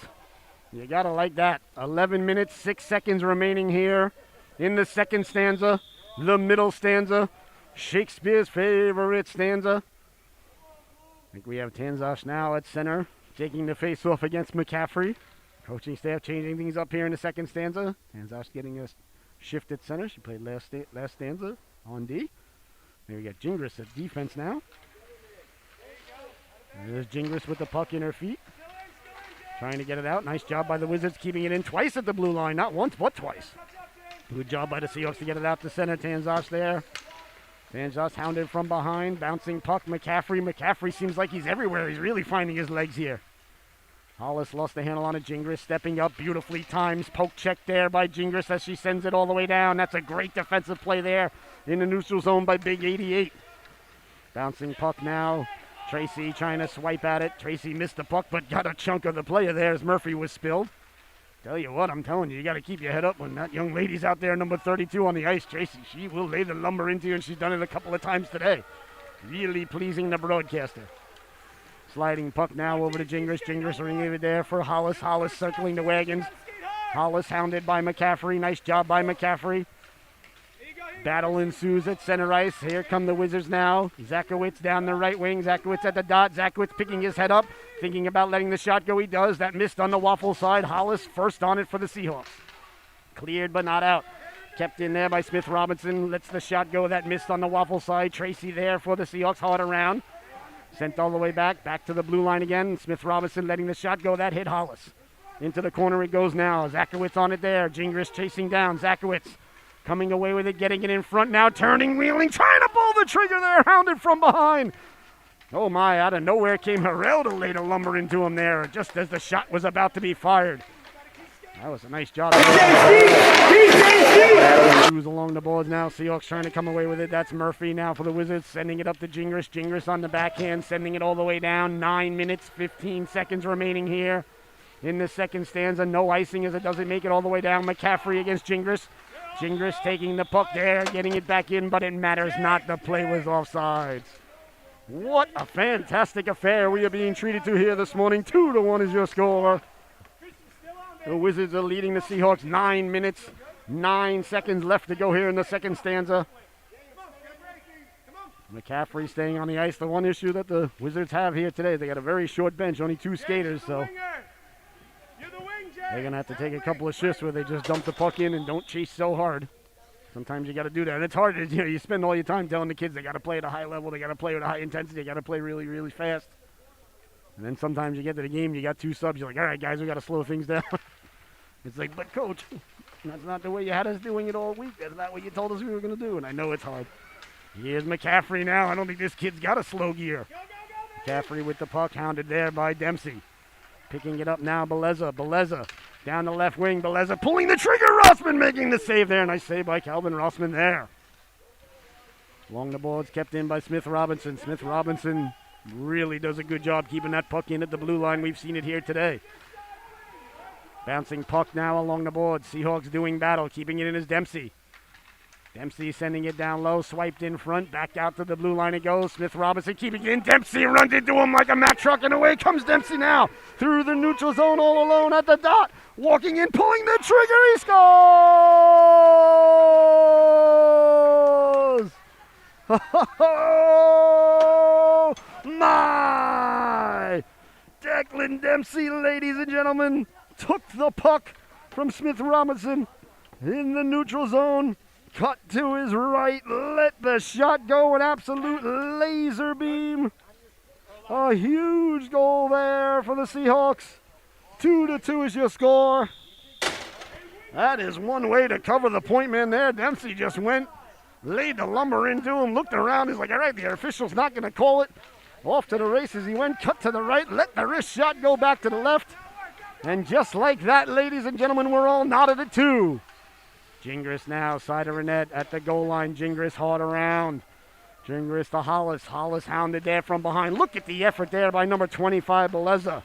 You gotta like that. 11 minutes, 6 seconds remaining here in the second stanza, the middle stanza. Shakespeare's favorite stanza. I think we have Tanzash now at center, taking the face-off against McCaffrey. Coaching staff changing things up here in the second stanza. Tanzash getting a shift at center. She played last stanza on D. Here we got Gingras at defense now. There's Gingras with the puck in her feet. Trying to get it out. Nice job by the Wizards keeping it in twice at the blue line. Not once, but twice. Good job by the Seahawks to get it out to center. Tanzas there. Tanzas hounded from behind. Bouncing puck. McCaffrey. McCaffrey seems like he's everywhere. He's really finding his legs here. Hollis lost the handle on it. Gingras stepping up beautifully. Times poke check there by Gingras as she sends it all the way down. That's a great defensive play there in the neutral zone by Big 88. Bouncing puck now. Tracy trying to swipe at it. Tracy missed the puck, but got a chunk of the player there as Murphy was spilled. Tell you what, I'm telling you, you got to keep your head up when that young lady's out there, number 32 on the ice. Tracy, she will lay the lumber into you, and she's done it a couple of times today. Really pleasing the broadcaster. Sliding puck now over to Gingras. Gingras ringing it there for Hollis. Hollis circling the wagons. Hollis hounded by McCaffrey. Nice job by McCaffrey. Battle ensues at center ice. Here come the Wizards now. Zakowicz down the right wing. Zakowicz at the dot. Zakowicz picking his head up, thinking about letting the shot go. He does. That missed on the waffle side. Hollis first on it for the Seahawks. Cleared but not out. Kept in there by Smith Robinson. Lets the shot go. That missed on the waffle side. Tracy there for the Seahawks. Hard around. Sent all the way back. Back to the blue line again. Smith Robinson letting the shot go. That hit Hollis. Into the corner it goes now. Zakowicz on it there. Gingras chasing down. Zakowicz coming away with it, getting it in front now, turning, wheeling, trying to pull the trigger there, hounded from behind. Oh my, out of nowhere came Harrell to lay the lumber into him there, just as the shot was about to be fired. That was a nice job. Moves along the boards now, Seahawks trying to come away with it. That's Murphy now for the Wizards, sending it up to Gingras. Gingras on the backhand, sending it all the way down. 9 minutes, 15 seconds remaining here in the second stanza. No icing as it doesn't make it all the way down. McCaffrey against Gingras. Gingras taking the puck there, getting it back in, but it matters not. The play was offsides. What a fantastic affair we are being treated to here this morning. 2-1 is your score. The Wizards are leading the Seahawks. 9 minutes, 9 seconds left to go here in the second stanza. McCaffrey staying on the ice. The one issue that the Wizards have here today, they got a very short bench, only 2 skaters, so they're going to have to take a couple of shifts where they just dump the puck in and don't chase so hard. Sometimes you got to do that. And it's hard. You spend all your time telling the kids they got to play at a high level, they got to play with a high intensity, they got to play really, really fast. And then sometimes you get to the game, you got 2 subs, you're like, all right, guys, we got to slow things down. It's like, but coach, that's not the way you had us doing it all week. That's not what you told us we were going to do. And I know it's hard. Here's McCaffrey now. I don't think this kid's got a slow gear. McCaffrey with the puck, hounded there by Dempsey. Picking it up now, Beleza down the left wing. Beleza pulling the trigger. Rossman making the save there. Nice save by Calvin Rossman there. Along the boards, kept in by Smith Robinson. Smith Robinson really does a good job keeping that puck in at the blue line. We've seen it here today. Bouncing puck now along the board. Seahawks doing battle, keeping it in as Dempsey. Dempsey sending it down low, swiped in front, back out to the blue line it goes. Smith Robinson keeping it in. Dempsey runs into him like a Mack truck, and away comes Dempsey now. Through the neutral zone all alone at the dot. Walking in, pulling the trigger, he scores! Oh, my! Declan Dempsey, ladies and gentlemen, took the puck from Smith Robinson in the neutral zone. Cut to his right, let the shot go, an absolute laser beam. A huge goal there for the Seahawks. 2-2 is your score. That is one way to cover the point man there. Dempsey just went, laid the lumber into him, looked around, he's like, all right, the official's not going to call it. Off to the races he went, cut to the right, let the wrist shot go back to the left. And just like that, ladies and gentlemen, we're all knotted at 2. Gingras now, side of Renette at the goal line. Gingras hard around. Gingras to Hollis. Hollis hounded there from behind. Look at the effort there by number 25, Beleza.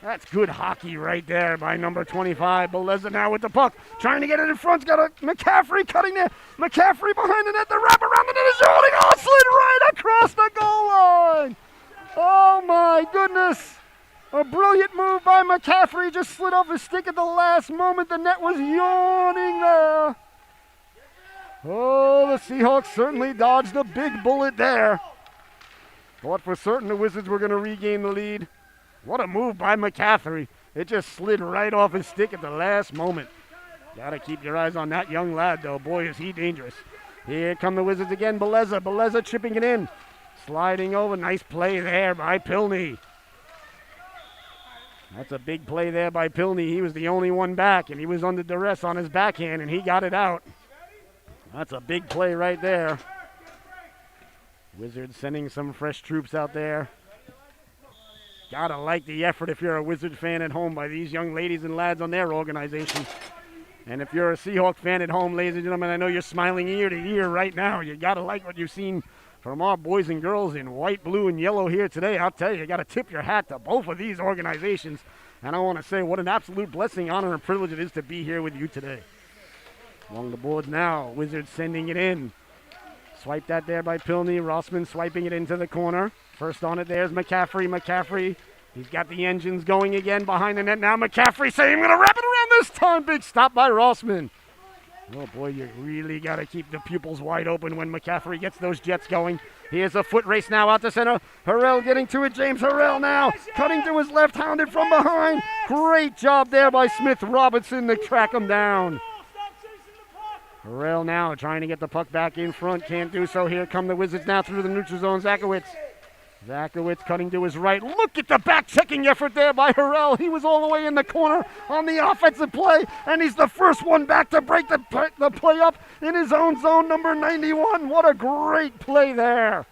That's good hockey right there by number 25. Beleza now with the puck. Trying to get it in front. Got a McCaffrey cutting there. McCaffrey behind the net. The wrap around the net is holding. Oh, slid right across the goal line. Oh, my goodness. A brilliant move by McCaffrey. Just slid off his stick at the last moment. The net was yawning there. Oh, the Seahawks certainly dodged a big bullet there. Thought for certain the Wizards were going to regain the lead. What a move by McCaffrey. It just slid right off his stick at the last moment. Got to keep your eyes on that young lad, though. Boy, is he dangerous. Here come the Wizards again. Beleza chipping it in. Sliding over. Nice play there by Pilney. That's a big play there by Pilney. He was the only one back, and he was under duress on his backhand, and he got it out. That's a big play right there. Wizards sending some fresh troops out there. Gotta like the effort if you're a Wizard fan at home by these young ladies and lads on their organization. And if you're a Seahawk fan at home, ladies and gentlemen, I know you're smiling ear to ear right now. You gotta like what you've seen from our boys and girls in white, blue, and yellow here today. I'll tell you gotta tip your hat to both of these organizations. And I want to say what an absolute blessing, honor, and privilege it is to be here with you today. Along the boards now, Wizards sending it in. Swipe that there by Pilney. Rossman swiping it into the corner. First on it, there's McCaffrey. He's got the engines going again behind the net. Now McCaffrey saying, I'm going to wrap it around this time. Big stop by Rossman. Oh, boy, you really got to keep the pupils wide open when McCaffrey gets those jets going. Here's a foot race now out to center. Harrell getting to it. James Harrell now cutting to his left, hounded from behind. Great job there by Smith Robinson to track him down. Harrell now trying to get the puck back in front. Can't do so. Here come the Wizards now through the neutral zone. Zakowicz cutting to his right. Look at the back-checking effort there by Harrell. He was all the way in the corner on the offensive play, and he's the first one back to break the play up in his own zone, number 91. What a great play there.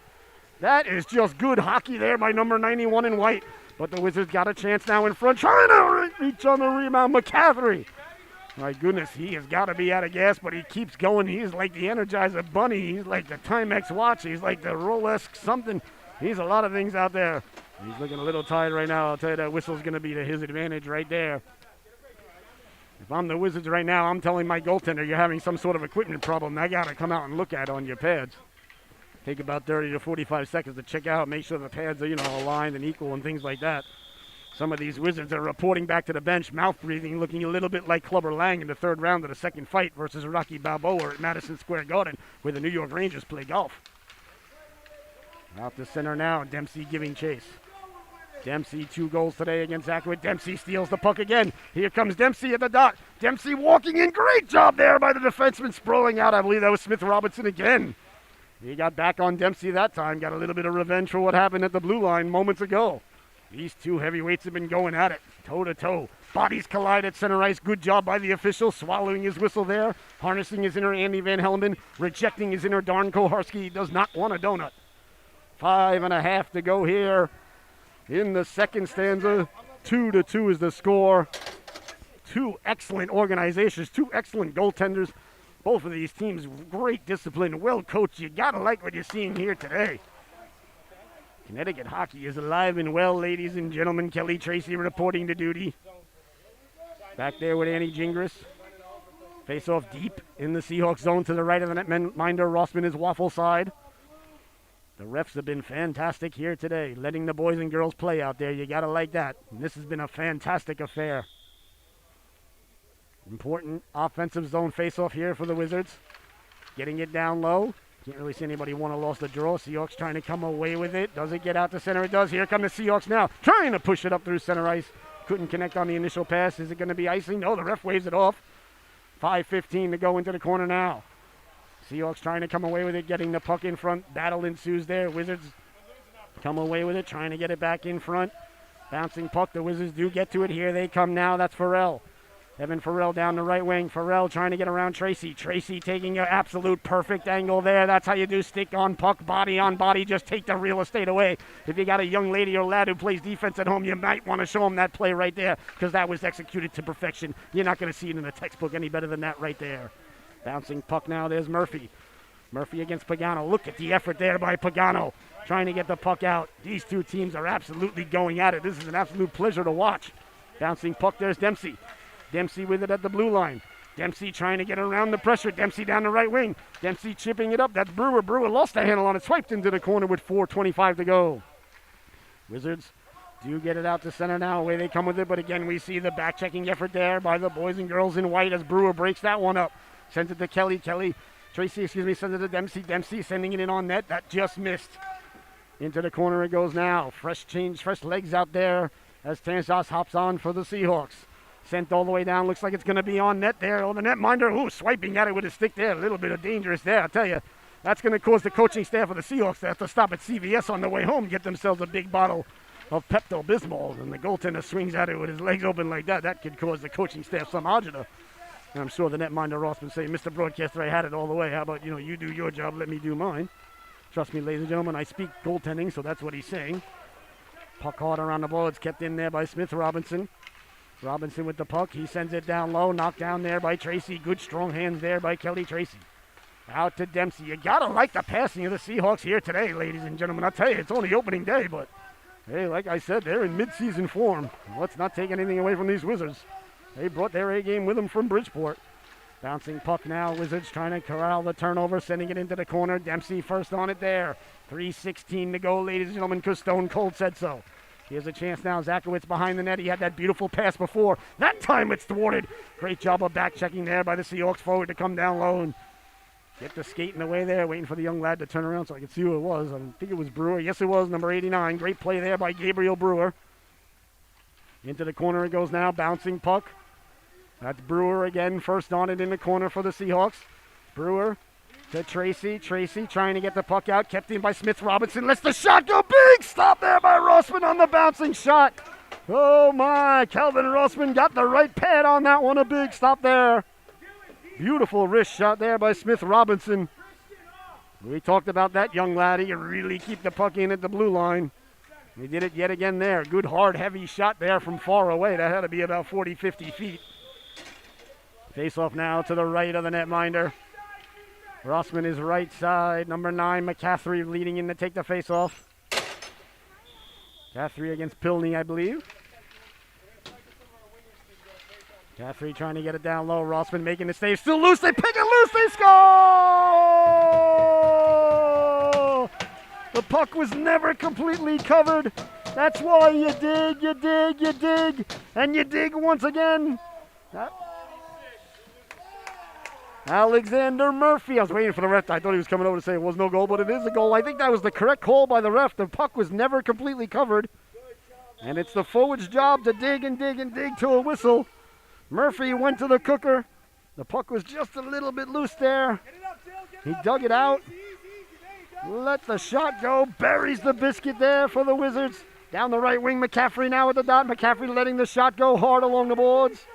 That is just good hockey there by number 91 in white. But the Wizards got a chance now in front, trying to reach on the rebound. McCaffrey. My goodness, he has got to be out of gas, but he keeps going. He's like the Energizer Bunny. He's like the Timex watch. He's like the Rolex something. He's a lot of things out there. He's looking a little tired right now. I'll tell you that whistle's going to be to his advantage right there. If I'm the Wizards right now, I'm telling my goaltender you're having some sort of equipment problem. I got to come out and look at on your pads. Take about 30 to 45 seconds to check out, make sure the pads are, aligned and equal and things like that. Some of these Wizards are reporting back to the bench, mouth breathing, looking a little bit like Clubber Lang in the third round of the second fight versus Rocky Balboa at Madison Square Garden, where the New York Rangers play golf. Out to center now, Dempsey giving chase. Dempsey 2 goals today against Zakowicz. Dempsey steals the puck again. Here comes Dempsey at the dot. Dempsey walking in. Great job there by the defenseman, sprawling out. I believe that was Smith Robinson again. He got back on Dempsey that time. Got a little bit of revenge for what happened at the blue line moments ago. These two heavyweights have been going at it, toe-to-toe. Bodies collide at center ice. Good job by the official, swallowing his whistle there. Harnessing his inner Andy Van Hellemond. Rejecting his inner Darn Koharski. He does not want a donut. 5.5 to go here in the second stanza. 2-2 is the score. Two excellent organizations, two excellent goaltenders. Both of these teams, great discipline, well coached. You gotta like what you're seeing here today. Connecticut hockey is alive and well, ladies and gentlemen. Kelly Tracy reporting to duty. Back there with Annie Gingras. Face off deep in the Seahawks zone to the right of the netminder. Rossman is waffle side. The refs have been fantastic here today, letting the boys and girls play out there. You got to like that. And this has been a fantastic affair. Important offensive zone face-off here for the Wizards. Getting it down low. Can't really see anybody want to lose the draw. Seahawks trying to come away with it. Does it get out to center? It does. Here come the Seahawks now. Trying to push it up through center ice. Couldn't connect on the initial pass. Is it going to be icing? No, the ref waves it off. 5:15 to go into the corner now. Seahawks trying to come away with it, getting the puck in front. Battle ensues there. Wizards come away with it, trying to get it back in front. Bouncing puck. The Wizards do get to it. Here they come now. That's Farrell. Evan Farrell down the right wing. Farrell trying to get around Tracy. Tracy taking an absolute perfect angle there. That's how you do stick on puck, body on body. Just take the real estate away. If you got a young lady or lad who plays defense at home, you might want to show them that play right there because that was executed to perfection. You're not going to see it in the textbook any better than that right there. Bouncing puck now. There's Murphy. Murphy against Pagano. Look at the effort there by Pagano. Trying to get the puck out. These two teams are absolutely going at it. This is an absolute pleasure to watch. Bouncing puck. There's Dempsey. Dempsey with it at the blue line. Dempsey trying to get around the pressure. Dempsey down the right wing. Dempsey chipping it up. That's Brewer. Brewer lost the handle on it. Swiped into the corner with 4:25 to go. Wizards do get it out to center now. Away they come with it. But again, we see the back-checking effort there by the boys and girls in white as Brewer breaks that one up. Sends it to Kelly. Tracy sends it to Dempsey. Dempsey sending it in on net. That just missed. Into the corner it goes now. Fresh legs out there as Tansas hops on for the Seahawks. Sent all the way down. Looks like it's going to be on net there. Oh, the netminder, ooh, swiping at it with his stick there. A little bit of dangerous there, I'll tell you. That's going to cause the coaching staff of the Seahawks to have to stop at CVS on the way home, get themselves a big bottle of Pepto-Bismol. And the goaltender swings at it with his legs open like that. That could cause the coaching staff some agita. And I'm sure the netminder Rossman saying, Mr. Broadcaster, I had it all the way. How about, you do your job, let me do mine. Trust me, ladies and gentlemen, I speak goaltending, so that's what he's saying. Puck hard around the ball. It's kept in there by Smith Robinson. Robinson with the puck. He sends it down low. Knocked down there by Tracy. Good strong hands there by Kelly Tracy. Out to Dempsey. You got to like the passing of the Seahawks here today, ladies and gentlemen. I'll tell you, it's only opening day, but, hey, like I said, they're in mid-season form. Let's not take anything away from these Wizards. They brought their A-game with them from Bridgeport. Bouncing puck now. Wizards trying to corral the turnover, sending it into the corner. Dempsey first on it there. 3:16 to go, ladies and gentlemen, because Stone Cold said so. Here's a chance now. Zakowicz behind the net. He had that beautiful pass before. That time it's thwarted. Great job of back-checking there by the Seahawks forward to come down low and get the skating away there, waiting for the young lad to turn around so I could see who it was. I think it was Brewer. Yes, it was, number 89. Great play there by Gabriel Brewer. Into the corner it goes now. Bouncing puck. That's Brewer again, first on it in the corner for the Seahawks. Brewer to Tracy. Tracy trying to get the puck out, kept in by Smith Robinson. Lets the shot go big. Stop there by Rossman on the bouncing shot. Oh my, Calvin Rossman got the right pad on that one. A big stop there. Beautiful wrist shot there by Smith Robinson. We talked about that young lad. He can really keep the puck in at the blue line. He did it yet again there. Good, hard, heavy shot there from far away. That had to be about 40, 50 feet. Face-off now to the right of the netminder. Rossman is right side. Number 9, McCaffrey leading in to take the face-off. McCaffrey against Pilney, I believe. McCaffrey trying to get it down low. Rossman making the save. Still loose. They pick it loose. They score! The puck was never completely covered. That's why you dig, you dig, you dig, and you dig once again. Alexander Murphy. I was waiting for the ref. I thought he was coming over to say it was no goal, but it is a goal. I think that was the correct call by the ref. The puck was never completely covered. And it's the forward's job to dig and dig and dig to a whistle. Murphy went to the cooker. The puck was just a little bit loose there. He dug it out. Let the shot go. Buries the biscuit there for the Wizards. Down the right wing, McCaffrey now at the dot. McCaffrey letting the shot go hard along the boards.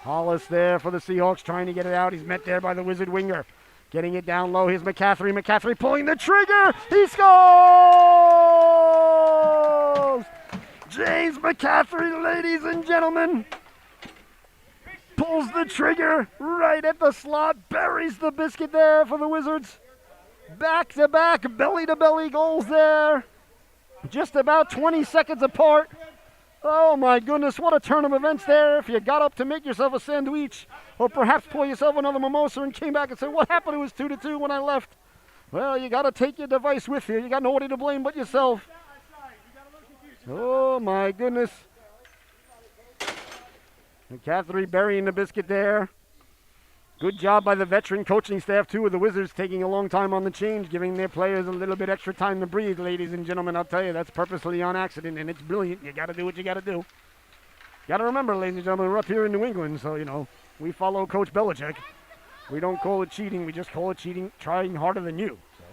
Hollis there for the Seahawks trying to get it out. He's met there by the Wizard winger. Getting it down low. Here's McCaffrey. McCaffrey pulling the trigger. He scores! James McCaffrey, ladies and gentlemen, pulls the trigger right at the slot. Buries the biscuit there for the Wizards. Back-to-back, belly-to-belly goals there. Just about 20 seconds apart. Oh my goodness, what a turn of events there. If you got up to make yourself a sandwich or perhaps pour yourself another mimosa and came back and said, what happened? It was 2-2 when I left. Well, you got to take your device with you. You got nobody to blame but yourself. Oh my goodness. McCaffrey burying the biscuit there. Good job by the veteran coaching staff, too, with the Wizards taking a long time on the change, giving their players a little bit extra time to breathe, ladies and gentlemen. I'll tell you, that's purposely on accident, and it's brilliant. You got to do what you got to do. Got to remember, ladies and gentlemen, we're up here in New England, so, we follow Coach Belichick. We don't call it cheating. We just call it cheating, trying harder than you. So,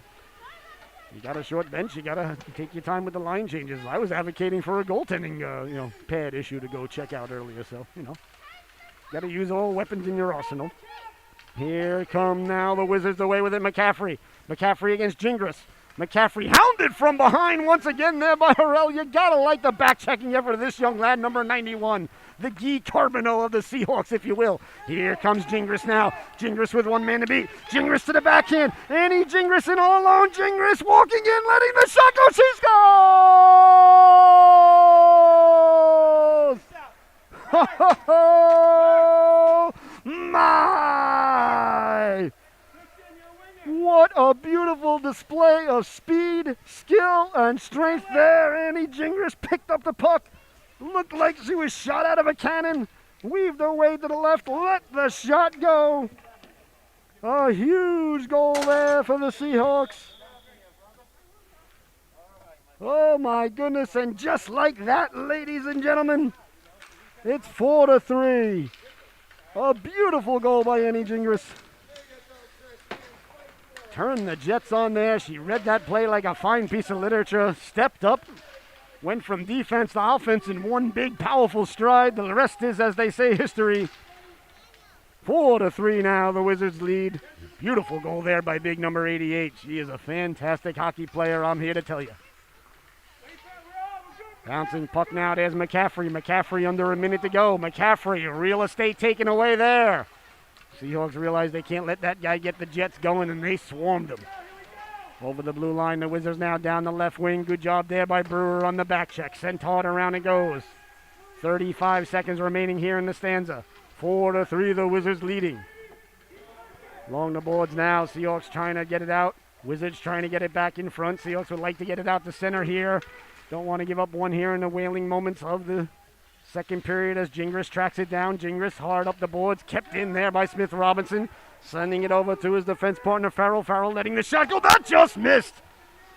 you got a short bench. You got to take your time with the line changes. I was advocating for a goaltending, pad issue to go check out earlier, so, got to use all weapons in your arsenal. Here come now the Wizards away with it. McCaffrey. McCaffrey against Gingras. McCaffrey hounded from behind once again there by Harrell. You got to like the back-checking effort of this young lad, number 91. The Guy Carbonneau of the Seahawks, if you will. Here comes Gingras now. Gingras with one man to beat. Gingras to the backhand. Annie Gingras in all alone. Gingras walking in, letting the shot go. She scores! Ho, ho, ho! My! What a beautiful display of speed, skill, and strength there. Annie Gingras picked up the puck. Looked like she was shot out of a cannon. Weaved her way to the left. Let the shot go. A huge goal there for the Seahawks. Oh, my goodness. And just like that, ladies and gentlemen, It's 4-3. A beautiful goal by Annie Gingras. Turned the Jets on there. She read that play like a fine piece of literature. Stepped up. Went from defense to offense in one big, powerful stride. The rest is, as they say, history. 4-3 now, the Wizards lead. Beautiful goal there by big number 88. She is a fantastic hockey player, I'm here to tell you. Bouncing puck now, there's McCaffrey. McCaffrey under a minute to go. McCaffrey, real estate taken away there. Seahawks realize they can't let that guy get the Jets going, and they swarmed him. Over the blue line, the Wizards now down the left wing. Good job there by Brewer on the back check. Sent hard around it goes. 35 seconds remaining here in the stanza. 4-3, the Wizards leading. Along the boards now, Seahawks trying to get it out. Wizards trying to get it back in front. Seahawks would like to get it out to center here. Don't want to give up one here in the wailing moments of the second period as Gingras tracks it down. Gingras hard up the boards, kept in there by Smith Robinson. Sending it over to his defense partner, Farrell. Farrell letting the shot go. That just missed.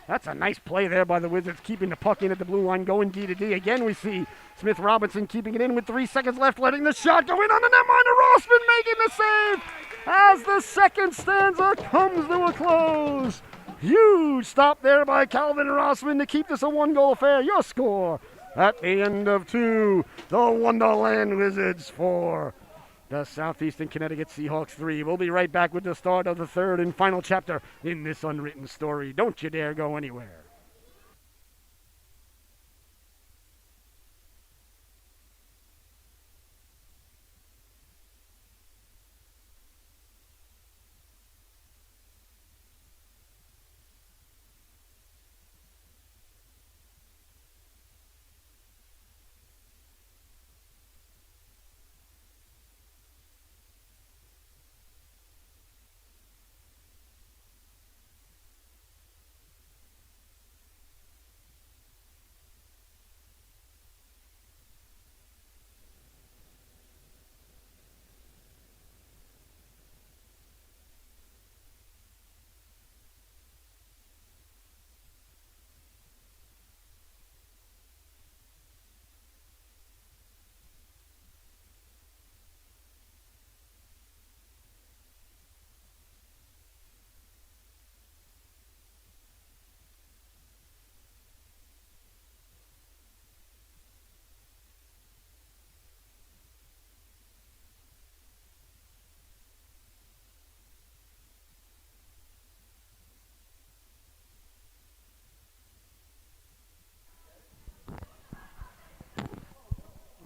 That's a nice play there by the Wizards, keeping the puck in at the blue line, going D to D. Again, we see Smith Robinson keeping it in with 3 seconds left, letting the shot go in on the netminder. Rossman making the save as the second stanza comes to a close. Huge stop there by Calvin Rossman to keep this a one-goal affair. Your score at the end of 2, the Wonderland Wizards 4. The Southeastern Connecticut Seahawks 3. We'll be right back with the start of the third and final chapter in this unwritten story. Don't you dare go anywhere.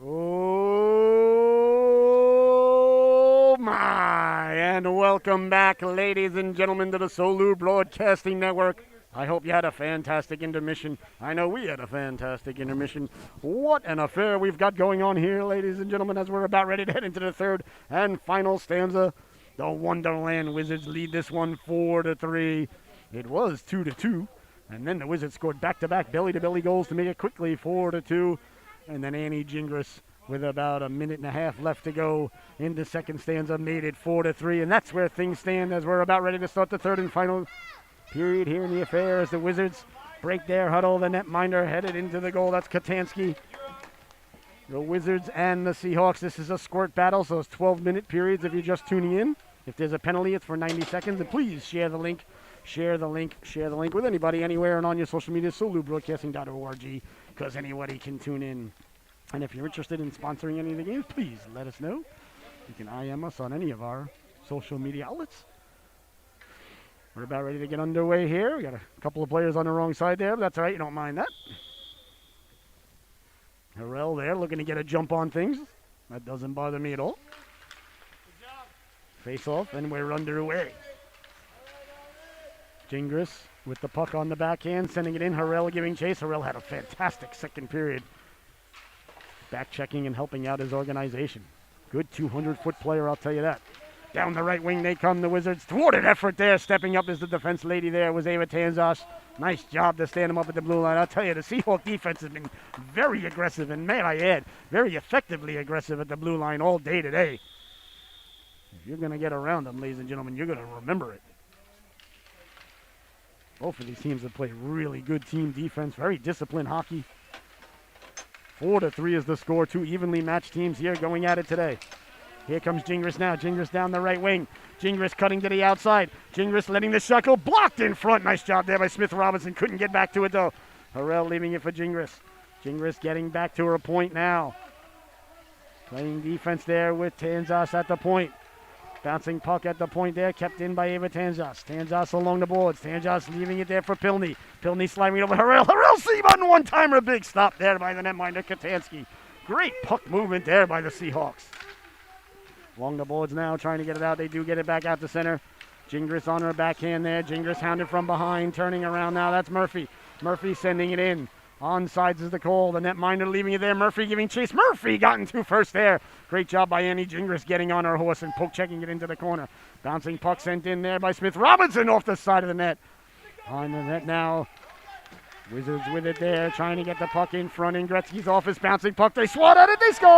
Oh my, and welcome back, ladies and gentlemen, to the Solu Broadcasting Network. I hope you had a fantastic intermission. I know we had a fantastic intermission. What an affair we've got going on here, ladies and gentlemen, as we're about ready to head into the third and final stanza. The Wonderland Wizards lead this one 4-3. It was 2-2, and then the Wizards scored back-to-back belly-to-belly goals to make it quickly 4-2. And then Annie Gingras, with about a minute and a half left to go in the second stanza, made it 4-3. And that's where things stand as we're about ready to start the third and final period here in the affair as the Wizards break their huddle. The netminder headed into the goal. That's Katansky. The Wizards and the Seahawks. This is a squirt battle, so it's 12-minute periods if you're just tuning in. If there's a penalty, it's for 90 seconds. And please share the link. Share the link with anybody, anywhere, and on your social media, solubroadcasting.org, because anybody can tune in. And if you're interested in sponsoring any of the games, please let us know. You can IM us on any of our social media outlets. We're about ready to get underway here. We got a couple of players on the wrong side there, but that's all right. You don't mind that. Harrell there looking to get a jump on things. That doesn't bother me at all. Good job. Face off, and we're underway. Gingras with the puck on the backhand, sending it in. Harrell giving chase. Harrell had a fantastic second period. Back checking and helping out his organization. Good 200-foot player, I'll tell you that. Down the right wing they come, the Wizards. Thwarted effort there. Stepping up as the defense lady there was Ava Tanzas. Nice job to stand him up at the blue line. I'll tell you, the Seahawk defense has been very aggressive, and may I add, very effectively aggressive at the blue line all day today. If you're going to get around them, ladies and gentlemen, you're going to remember it. Both of these teams have played really good team defense, very disciplined hockey. 4-3 is the score. Two evenly matched teams here going at it today. Here comes Gingras now. Gingras down the right wing. Gingras cutting to the outside. Gingras letting the shot go. Blocked in front. Nice job there by Smith Robinson. Couldn't get back to it though. Harrell leaving it for Gingras. Gingras getting back to her point now. Playing defense there with Tanzas at the point. Bouncing puck at the point there, kept in by Ava Tanzas. Tanzas along the boards. Tanzas leaving it there for Pilney. Pilney sliding it over Harrell. Harrell C-button one-timer. Big stop there by the netminder Katansky. Great puck movement there by the Seahawks. Along the boards now, trying to get it out. They do get it back out to center. Gingras on her backhand there. Gingras hounded from behind, turning around now. That's Murphy. Murphy sending it in. Onsides is the call. The netminder leaving it there. Murphy giving chase. Murphy got into first there. Great job by Annie Gingras getting on her horse and poke checking it into the corner. Bouncing puck sent in there by Smith Robinson off the side of the net. On the net now. Wizards with it there, trying to get the puck in front in Gretzky's office. Bouncing puck. They swat at it. They score!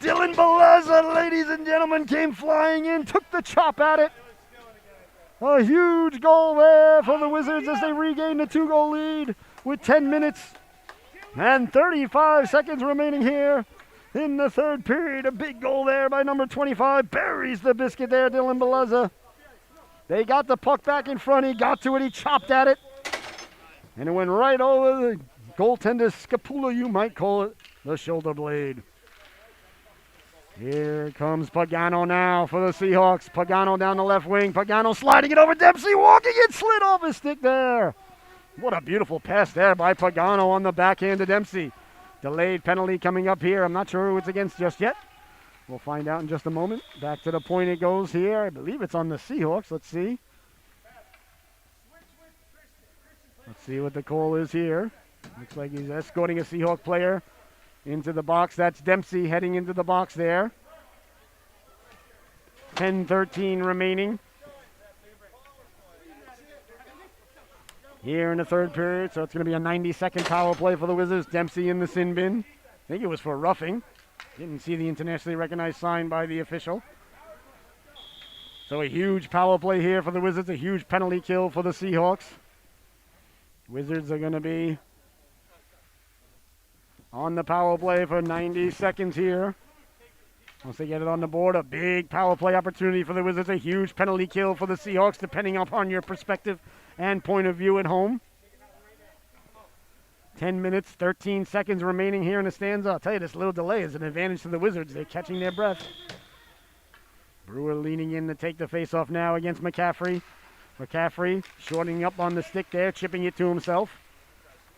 Dylan Beleza, ladies and gentlemen, came flying in, took the chop at it. A huge goal there for the Wizards as they regain the 2-goal lead with 10 minutes and 35 seconds remaining here in the third period. A big goal there by number 25. Buries the biscuit there, Dylan Beleza. They got the puck back in front. He got to it. He chopped at it. And it went right over the goaltender's scapula, you might call it, the shoulder blade. Here comes Pagano now for the Seahawks. Pagano down the left wing. Pagano sliding it over Dempsey, walking it, slid off his stick there. What a beautiful pass there by Pagano on the backhand to Dempsey. Delayed penalty coming up here. I'm not sure who it's against just yet. We'll find out in just a moment. Back to the point it goes here. I believe it's on the Seahawks. Let's see. Let's see what the call is here. Looks like he's escorting a Seahawk player into the box. That's Dempsey heading into the box there. 10-13 remaining here in the third period. So it's going to be a 90-second power play for the Wizards. Dempsey in the sin bin. I think it was for roughing. Didn't see the internationally recognized sign by the official. So a huge power play here for the Wizards. A huge penalty kill for the Seahawks. Wizards are going to be on the power play for 90 seconds here. Once they get it on the board, a big power play opportunity for the Wizards. A huge penalty kill for the Seahawks, depending upon your perspective and point of view at home. 10 minutes, 13 seconds remaining here in the stanza. I'll tell you, this little delay is an advantage to the Wizards. They're catching their breath. Brewer leaning in to take the face-off now against McCaffrey. McCaffrey shorting up on the stick there, chipping it to himself.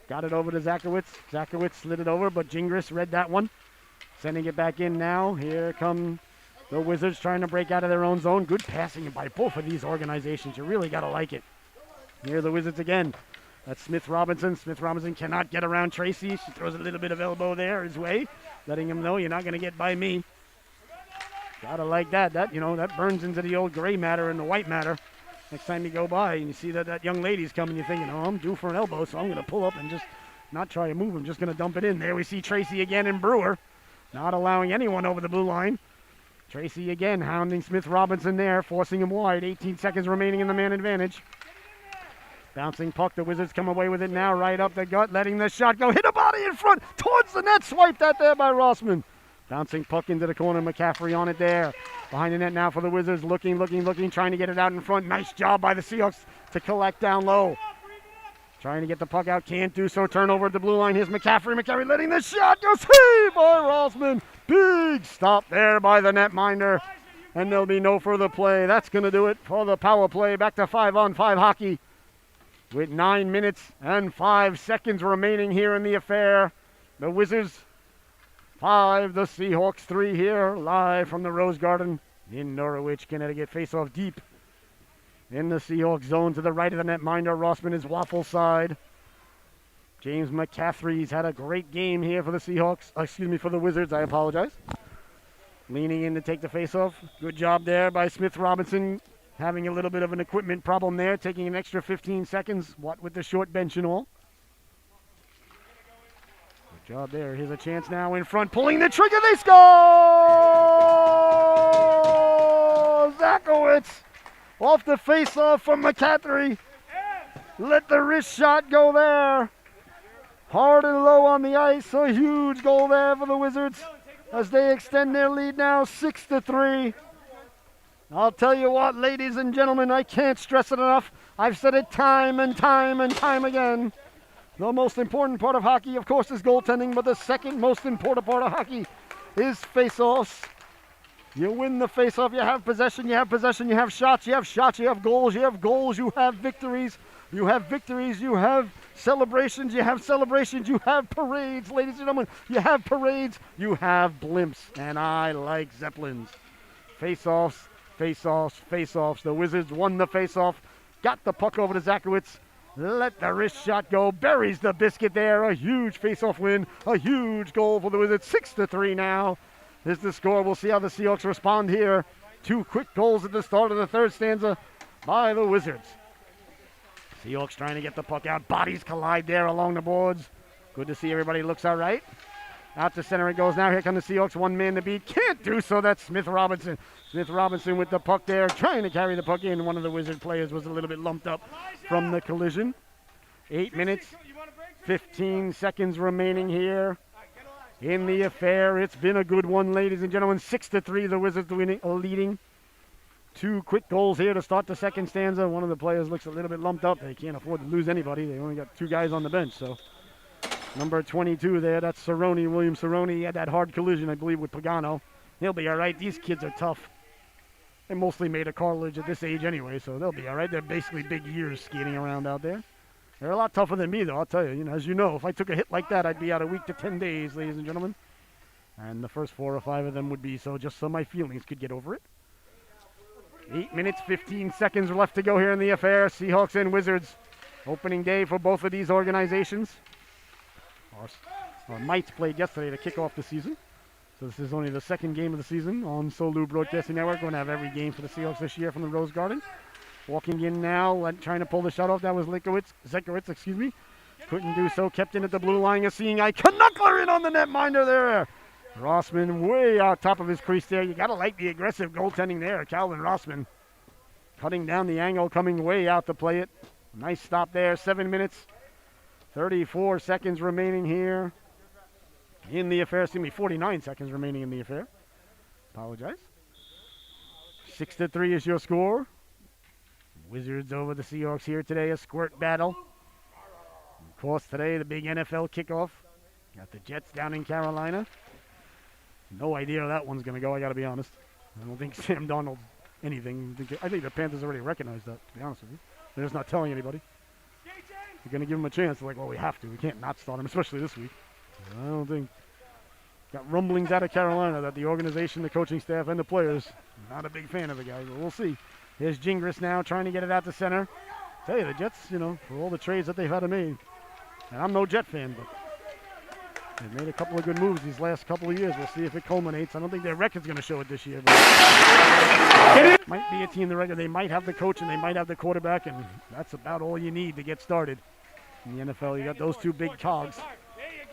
Got it over to Zakowicz. Zakowicz slid it over, but Gingras read that one. Sending it back in now. Here come the Wizards trying to break out of their own zone. Good passing by both of these organizations. You really got to like it. Here are the Wizards again. That's Smith Robinson. Smith Robinson cannot get around Tracy. She throws a little bit of elbow there his way, letting him know you're not going to get by me. Got to like that. That burns into the old gray matter and the white matter. Next time you go by and you see that young lady's coming, you're thinking, oh, I'm due for an elbow, so I'm going to pull up and just not try to move. I'm just going to dump it in. There we see Tracy again and Brewer, not allowing anyone over the blue line. Tracy again hounding Smith Robinson there, forcing him wide. 18 seconds remaining in the man advantage. Bouncing puck, the Wizards come away with it now, right up the gut, letting the shot go. Hit a body in front, towards the net, swiped that there by Rossman. Bouncing puck into the corner, McCaffrey on it there. Behind the net now for the Wizards, looking, trying to get it out in front. Nice job by the Seahawks to collect down low. Trying to get the puck out, can't do so. Turnover at the blue line, here's McCaffrey. McCaffrey letting the shot go, saved by Rossman. Big stop there by the netminder. And there'll be no further play. That's going to do it for the power play. Back to 5-on-5 hockey with 9 minutes and 5 seconds remaining here in the affair. The Wizards 5, the Seahawks 3 here, live from the Rose Garden in Norwich, Connecticut. Face-off deep in the Seahawks zone to the right of the netminder. Rossman is waffle side. James McCaffrey's had a great game here for the Seahawks. For the Wizards, I apologize. Leaning in to take the face-off. Good job there by Smith Robinson. Having a little bit of an equipment problem there, taking an extra 15 seconds, what with the short bench and all. Good job there. Here's a chance now in front, pulling the trigger, they score! Zakowicz off the face-off from McCaffrey. Let the wrist shot go there. Hard and low on the ice. A huge goal there for the Wizards as they extend their lead now 6-3. I'll tell you what, ladies and gentlemen, I can't stress it enough. I've said it time and time and time again. The most important part of hockey, of course, is goaltending, but the second most important part of hockey is face-offs. You win the face-off, you have possession, you have possession, you have shots, you have shots, you have goals, you have goals, you have victories, you have victories, you have celebrations, you have celebrations, you have parades, ladies and gentlemen, you have parades, you have blimps, and I like Zeppelins. Face-offs, face-offs, face-offs. The Wizards won the face-off, got the puck over to SECYH, let the wrist shot go, buries the biscuit there, a huge face-off win, a huge goal for the Wizards, 6-3 now. Is the score. We'll see how the Seahawks respond here. 2 quick goals at the start of the third stanza by the Wizards. Seahawks trying to get the puck out. Bodies collide there along the boards. Good to see everybody looks all right. Out to center it goes now. Here come the Seahawks. 1 man to beat. Can't do so. That's Smith Robinson. Smith Robinson with the puck there. Trying to carry the puck in. One of the Wizard players was a little bit lumped up from the collision. 8 minutes, 15 seconds remaining here in the affair. It's been a good one, ladies and gentlemen. 6-3, the Wizards leading. 2 quick goals here to start the second stanza. One of the players looks a little bit lumped up. They can't afford to lose anybody. They only got 2 guys on the bench. So number 22 there, that's Cerrone, William Cerrone. He had that hard collision, I believe, with Pagano. He'll be all right. These kids are tough. They mostly made of cartilage at this age anyway, so they'll be all right. They're basically big years skating around out there. They're a lot tougher than me, though, I'll tell you. As you know, if I took a hit like that, I'd be out a week to 10 days, ladies and gentlemen. And the first 4 or 5 of them would be so, just so my feelings could get over it. 8 minutes, 15 seconds left to go here in the affair. Seahawks and Wizards. Opening day for both of these organizations. Our Mites played yesterday to kick off the season. So this is only the second game of the season on Solu Broadcasting Network. We're going to have every game for the Seahawks this year from the Rose Garden. Walking in now, trying to pull the shot off. That was SECYH, excuse me. Couldn't do so. Kept in at the blue line. A SECYH Canuckler in on the netminder there. Rossman way out top of his crease there. You got to like the aggressive goaltending there. Calvin Rossman cutting down the angle, coming way out to play it. Nice stop there. 7 minutes, 34 seconds remaining here in the affair. Excuse me, 49 seconds remaining in the affair. Apologize. 6-3 is your score. Wizards over the Seahawks here today, a squirt battle. Of course, today the big NFL kickoff. Got the Jets down in Carolina. No idea how that one's going to go, I got to be honest. I don't think Sam Darnold's anything. I think the Panthers already recognized that, to be honest with you. They're just not telling anybody. They're going to give him a chance. They're like, well, we have to. We can't not start him, especially this week. So I don't think. Got rumblings out of Carolina that the organization, the coaching staff, and the players, not a big fan of the guy, but we'll see. Here's Gingras now trying to get it out to center. Tell you, the Jets, for all the trades that they've had to make, and I'm no Jet fan, but they've made a couple of good moves these last couple of years. We'll see if it culminates. I don't think their record's going to show it this year, but it might be a team, the record. They might have the coach and they might have the quarterback, and that's about all you need to get started. In the NFL, you got those 2 big cogs,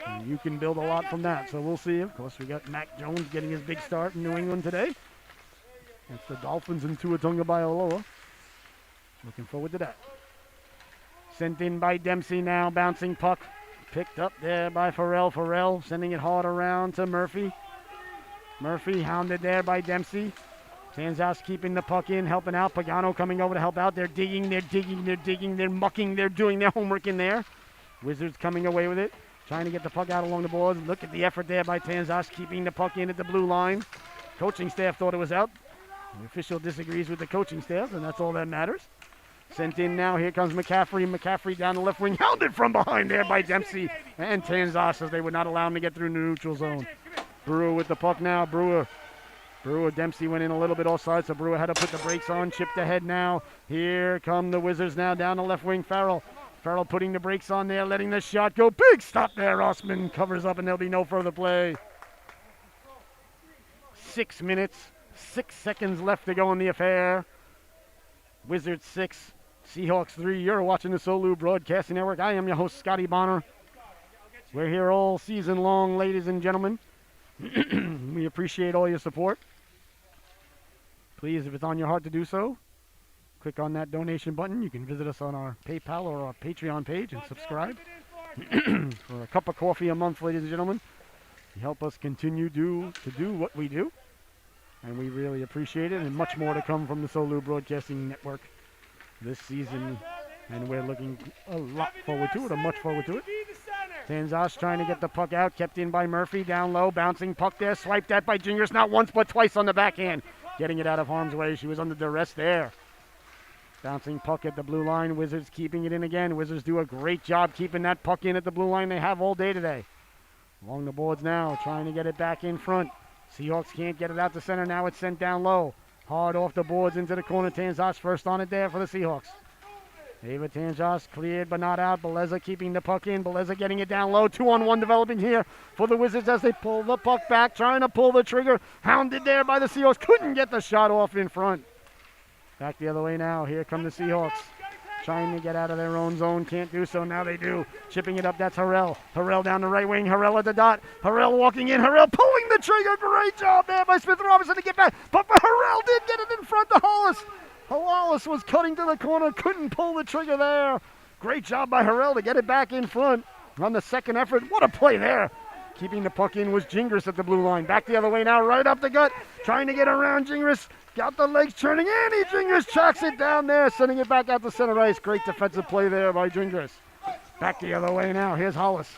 and you can build a lot from that. So we'll see. Of course, we got Mac Jones getting his big start in New England today. It's the Dolphins and Tua Tagovailoa. Looking forward to that. Sent in by Dempsey now, bouncing puck. Picked up there by Farrell. Farrell sending it hard around to Murphy. Murphy hounded there by Dempsey. Tanzas keeping the puck in, helping out. Pagano coming over to help out. They're digging, they're mucking, they're doing their homework in there. Wizards coming away with it. Trying to get the puck out along the boards. Look at the effort there by Tanzas, keeping the puck in at the blue line. Coaching staff thought it was out. The official disagrees with the coaching staff, and that's all that matters. Sent in now. Here comes McCaffrey. McCaffrey down the left wing. Hounded from behind there by Dempsey and Tanzas as they would not allow him to get through the neutral zone. Brewer with the puck now. Brewer. Dempsey went in a little bit offside, so Brewer had to put the brakes on. Chipped ahead now. Here come the Wizards now down the left wing. Farrell putting the brakes on there, letting the shot go. Big stop there. Rossman covers up, and there'll be no further play. 6 minutes. 6 seconds left to go in the affair. Wizards 6, Seahawks 3. You're watching the Solu Broadcasting Network. I am your host, Scotty Bonner. We're here all season long, ladies and gentlemen. We appreciate all your support. Please, if it's on your heart to do so, click on that donation button. You can visit us on our PayPal or our Patreon page and subscribe. for a cup of coffee a month, ladies and gentlemen. You help us continue to do what we do, and we really appreciate it, and much more to come from the Solu Broadcasting Network this season, and we're looking a lot forward to it, or much forward to it. Tanzas trying to get the puck out, kept in by Murphy, down low, bouncing puck there, swiped at by Gingras, not once but twice on the backhand, getting it out of harm's way. She was under duress there. Bouncing puck at the blue line, Wizards keeping it in again. Wizards do a great job keeping that puck in at the blue line. They have all day today. Along the boards now, trying to get it back in front. Seahawks can't get it out to center. Now it's sent down low. Hard off the boards into the corner. Tanzas first on it there for the Seahawks. Ava Tanzas cleared but not out. Beleza keeping the puck in. Beleza getting it down low. 2-on-1 developing here for the Wizards as they pull the puck back, trying to pull the trigger. Hounded there by the Seahawks. Couldn't get the shot off in front. Back the other way now. Here come the Seahawks. Trying to get out of their own zone. Can't do so. Now they do. Chipping it up. That's Harrell. Harrell down the right wing. Harrell at the dot. Harrell walking in. Harrell pulling the trigger. Great job there by Smith Robinson to get back. But Harrell did get it in front to Hollis. Hollis was cutting to the corner. Couldn't pull the trigger there. Great job by Harrell to get it back in front. On the second effort. What a play there. Keeping the puck in was Gingras at the blue line. Back the other way now. Right up the gut. Trying to get around Gingras. Got the legs turning. Andy Gingras tracks it down there. Sending it back out to center ice. Great defensive play there by Gingras. Back the other way now. Here's Hollis.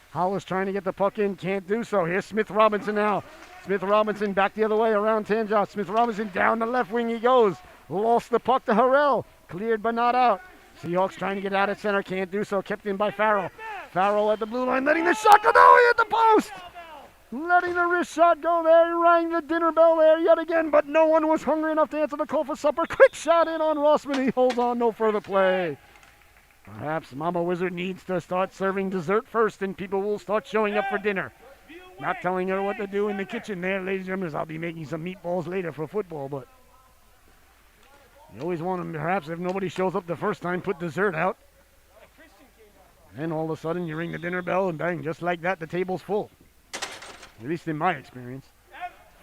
Hollis trying to get the puck in. Can't do so. Here's Smith Robinson now. Smith Robinson back the other way around Tanjos. Smith Robinson down the left wing he goes. Lost the puck to Harrell. Cleared but not out. Seahawks trying to get out at center. Can't do so. Kept in by Farrell. Farrell at the blue line. Letting the shot go. No, he hit the post. Letting the wrist shot go there. He rang the dinner bell there yet again, but no one was hungry enough to answer the call for supper. Quick shot in on Rossman. He holds on. No further play. Perhaps Mama Wizard needs to start serving dessert first, and people will start showing up for dinner. Not telling her what to do in the kitchen there, ladies and gentlemen. I'll be making some meatballs later for football, but you always want to, perhaps if nobody shows up the first time, put dessert out. And all of a sudden you ring the dinner bell and bang, just like that, the table's full. At least in my experience.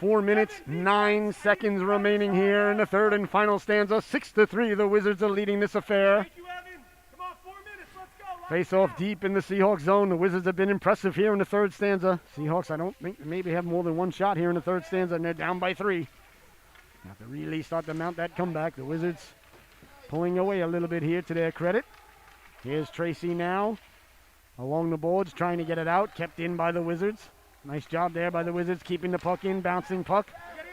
4 minutes, 9 seconds remaining here in the third and final stanza. 6-3, the Wizards are leading this affair. Face off deep in the Seahawks zone. The Wizards have been impressive here in the third stanza. Seahawks, I don't think, maybe have more than one shot here in the third stanza, and they're down by 3. Have to really start to mount that comeback. The Wizards pulling away a little bit here to their credit. Here's Tracy now along the boards, trying to get it out. Kept in by the Wizards. Nice job there by the Wizards, keeping the puck in, bouncing puck.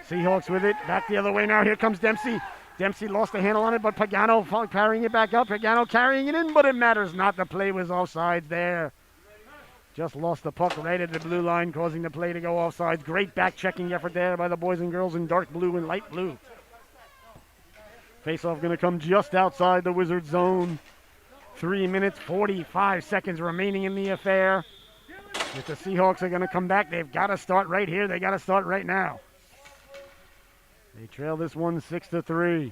Seahawks with it. Back the other way now. Here comes Dempsey. Dempsey lost the handle on it, but Pagano carrying it back up. Pagano carrying it in, but it matters not. The play was offsides there. Just lost the puck right at the blue line, causing the play to go offsides. Great back-checking effort there by the boys and girls in dark blue and light blue. Face-off going to come just outside the Wizards zone. 3 minutes, 45 seconds remaining in the affair. If the Seahawks are going to come back, they've got to start right here. They got to start right now. They trail this one 6-3.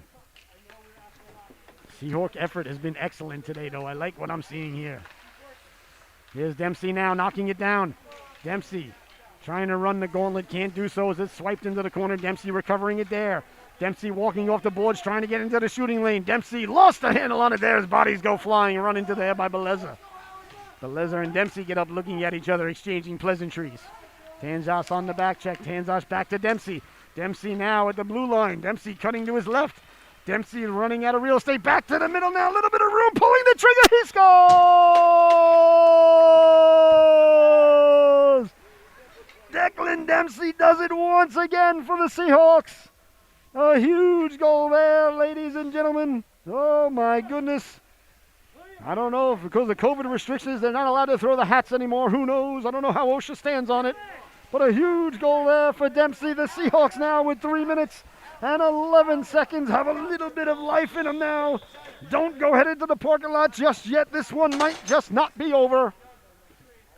Seahawk effort has been excellent today, though. I like what I'm seeing here. Here's Dempsey now, knocking it down. Dempsey trying to run the gauntlet. Can't do so as it's swiped into the corner. Dempsey recovering it there. Dempsey walking off the boards, trying to get into the shooting lane. Dempsey lost the handle on it there. His bodies go flying and run into the air by Beleza. Beleza and Dempsey get up looking at each other, exchanging pleasantries. Tanzas on the back check. Tanzas back to Dempsey. Dempsey now at the blue line. Dempsey cutting to his left. Dempsey running out of real estate. Back to the middle now. A little bit of room. Pulling the trigger. He scores! Declan Dempsey does it once again for the Seahawks. A huge goal there, ladies and gentlemen. Oh, my goodness. I don't know if because of COVID restrictions, they're not allowed to throw the hats anymore. Who knows? I don't know how OSHA stands on it. But a huge goal there for Dempsey. The Seahawks now with 3 minutes and 11 seconds have a little bit of life in them now. Don't go headed to the parking lot just yet. This one might just not be over.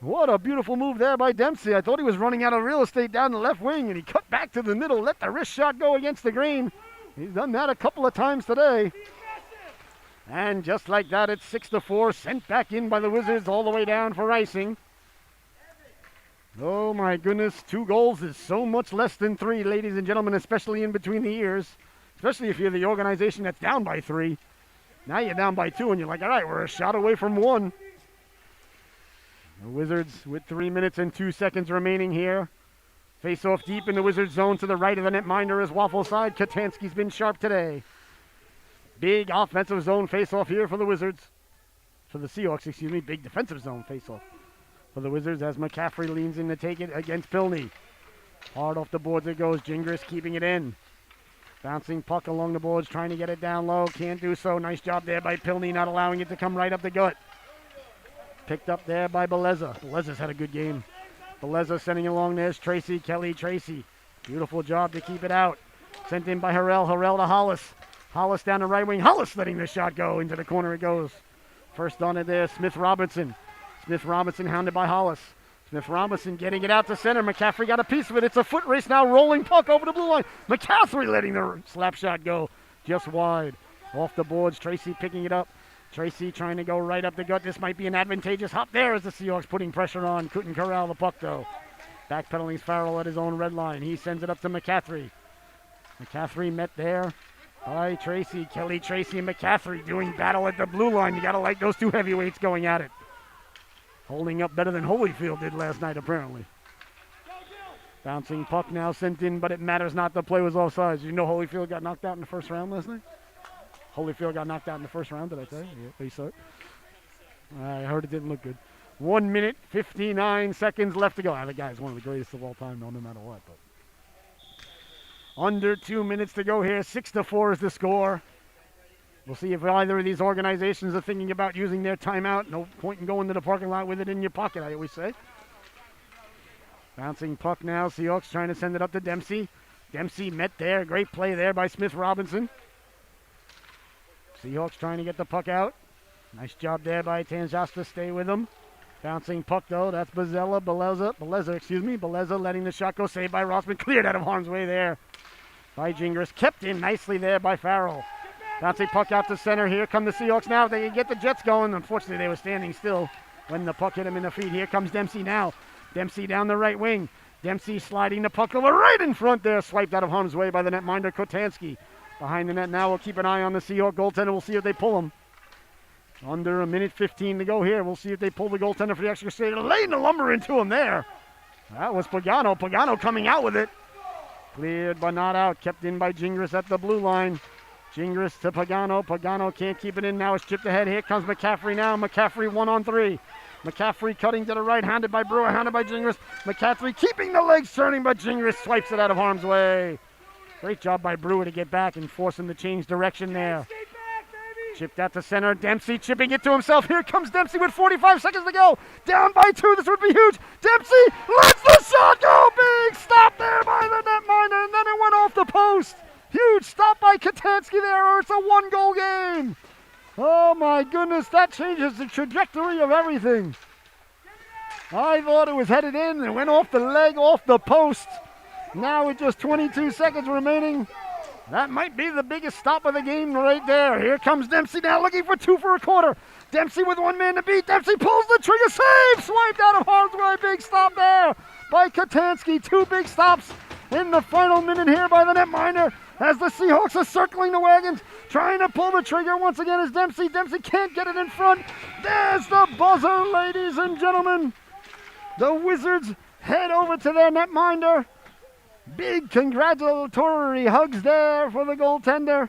What a beautiful move there by Dempsey. I thought he was running out of real estate down the left wing, and he cut back to the middle, let the wrist shot go against the green. He's done that a couple of times today. And just like that, it's 6-4, sent back in by the Wizards all the way down for icing. Oh my goodness, 2 goals is so much less than 3, ladies and gentlemen, especially in between the ears. Especially if you're the organization that's down by 3. Now you're down by 2 and you're like, all right, we're a shot away from 1. The Wizards with 3 minutes and 2 seconds remaining here. Face off deep in the Wizards zone to the right of the netminder is Waffle side. Katanski's been sharp today. Big offensive zone face off here for the Wizards. For the Seahawks, excuse me. Big defensive zone face off for the Wizards as McCaffrey leans in to take it against Pilney. Hard off the boards it goes. Gingras keeping it in. Bouncing puck along the boards, trying to get it down low. Can't do so. Nice job there by Pilney, not allowing it to come right up the gut. Picked up there by Beleza. Beleza's had a good game. Beleza sending along this. Tracy, Kelly, Tracy. Beautiful job to keep it out. Sent in by Harrell. Harrell to Hollis. Hollis down the right wing. Hollis letting the shot go. Into the corner it goes. First on it there, Smith Robinson. Smith Robinson hounded by Hollis. Smith Robinson getting it out to center. McCaffrey got a piece of it. It's a foot race now. Rolling puck over the blue line. McCaffrey letting the slap shot go just wide. Off the boards. Tracy picking it up. Tracy trying to go right up the gut. This might be an advantageous hop there as the Seahawks putting pressure on. Couldn't corral the puck though. Backpedaling Farrell at his own red line. He sends it up to McCaffrey. McCaffrey met there by Tracy. Kelly, Tracy, and McCaffrey doing battle at the blue line. You got to like those two heavyweights going at it. Holding up better than Holyfield did last night, apparently. Bouncing puck now sent in, but it matters not. The play was offsides. You know Holyfield got knocked out in the first round last night? Holyfield got knocked out in the first round, did I say? Yeah, you saw it. I heard it didn't look good. 1 minute, 59 seconds left to go. The guy's one of the greatest of all time, no matter what. But under 2 minutes to go here. 6-4 is the score. We'll see if either of these organizations are thinking about using their timeout. No point in going to the parking lot with it in your pocket, I always say. Bouncing puck now. Seahawks trying to send it up to Dempsey. Dempsey met there. Great play there by Smith Robinson. Seahawks trying to get the puck out. Nice job there by Tanjas to stay with him. Bouncing puck though. That's Beleza letting the shot go. Saved by Rossman. Cleared out of harm's way there by Gingras. Kept in nicely there by Farrell. Bouncing puck out to center. Here come the Seahawks now. They can get the Jets going. Unfortunately, they were standing still when the puck hit him in the feet. Here comes Dempsey now. Dempsey down the right wing. Dempsey sliding the puck over right in front there. Swiped out of harm's way by the netminder, Kotansky. Behind the net now. We'll keep an eye on the Seahawk goaltender. We'll see if they pull him. Under a minute 15 to go here. We'll see if they pull the goaltender for the extra save. Laying the lumber into him there. That was Pagano. Pagano coming out with it. Cleared but not out. Kept in by Gingras at the blue line. Gingras to Pagano. Pagano can't keep it in. Now it's chipped ahead. Here comes McCaffrey now. McCaffrey 1-on-3. McCaffrey cutting to the right. Handed by Brewer. Handed by Gingras. McCaffrey keeping the legs turning, but Gingras swipes it out of harm's way. Great job by Brewer to get back and force him to change direction there. Chipped out to center. Dempsey chipping it to himself. Here comes Dempsey with 45 seconds to go. Down by 2. This would be huge. Dempsey lets the shot go. Big stop there by the netminder, and then it went off the post. Huge stop by Katanski there, or it's a 1-goal game. Oh my goodness, that changes the trajectory of everything. I thought it was headed in and went off the leg, off the post. Now with just 22 seconds remaining, that might be the biggest stop of the game right there. Here comes Dempsey now looking for 2 for a quarter. Dempsey with 1 man to beat. Dempsey pulls the trigger, save, swiped out of harm's way. Big stop there by Katanski. 2 big stops in the final minute here by the netminder as the Seahawks are circling the wagons, trying to pull the trigger once again as Dempsey. Dempsey can't get it in front. There's the buzzer, ladies and gentlemen. The Wizards head over to their netminder. Big congratulatory hugs there for the goaltender.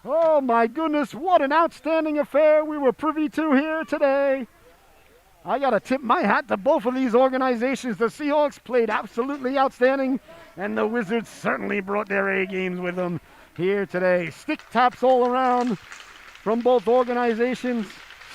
Oh my goodness, what an outstanding affair we were privy to here today. I got to tip my hat to both of these organizations. The Seahawks played absolutely outstanding, and the Wizards certainly brought their A games with them here today. Stick taps all around from both organizations.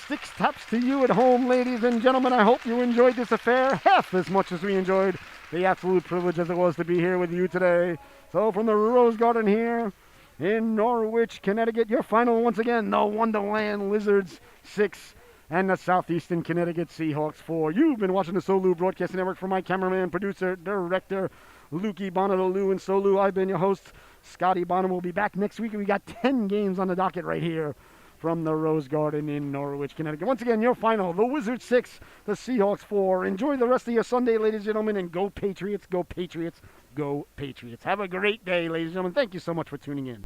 Stick taps to you at home, ladies and gentlemen. I hope you enjoyed this affair half as much as we enjoyed the absolute privilege as it was to be here with you today. So from the Rose Garden here in Norwich, Connecticut, your final once again, the Wonderland Lizards 6 and the Southeastern Connecticut Seahawks 4. You've been watching the Solu Broadcasting Network. For my cameraman, producer, director, Lukey Bonner-Lou and Solu, I've been your host, Scotty Bonham. We'll be back next week, and we got 10 games on the docket right here from the Rose Garden in Norwich, Connecticut. Once again, your final, the Wizards 6, the Seahawks 4. Enjoy the rest of your Sunday, ladies and gentlemen, and go Patriots, go Patriots, go Patriots. Have a great day, ladies and gentlemen. Thank you so much for tuning in.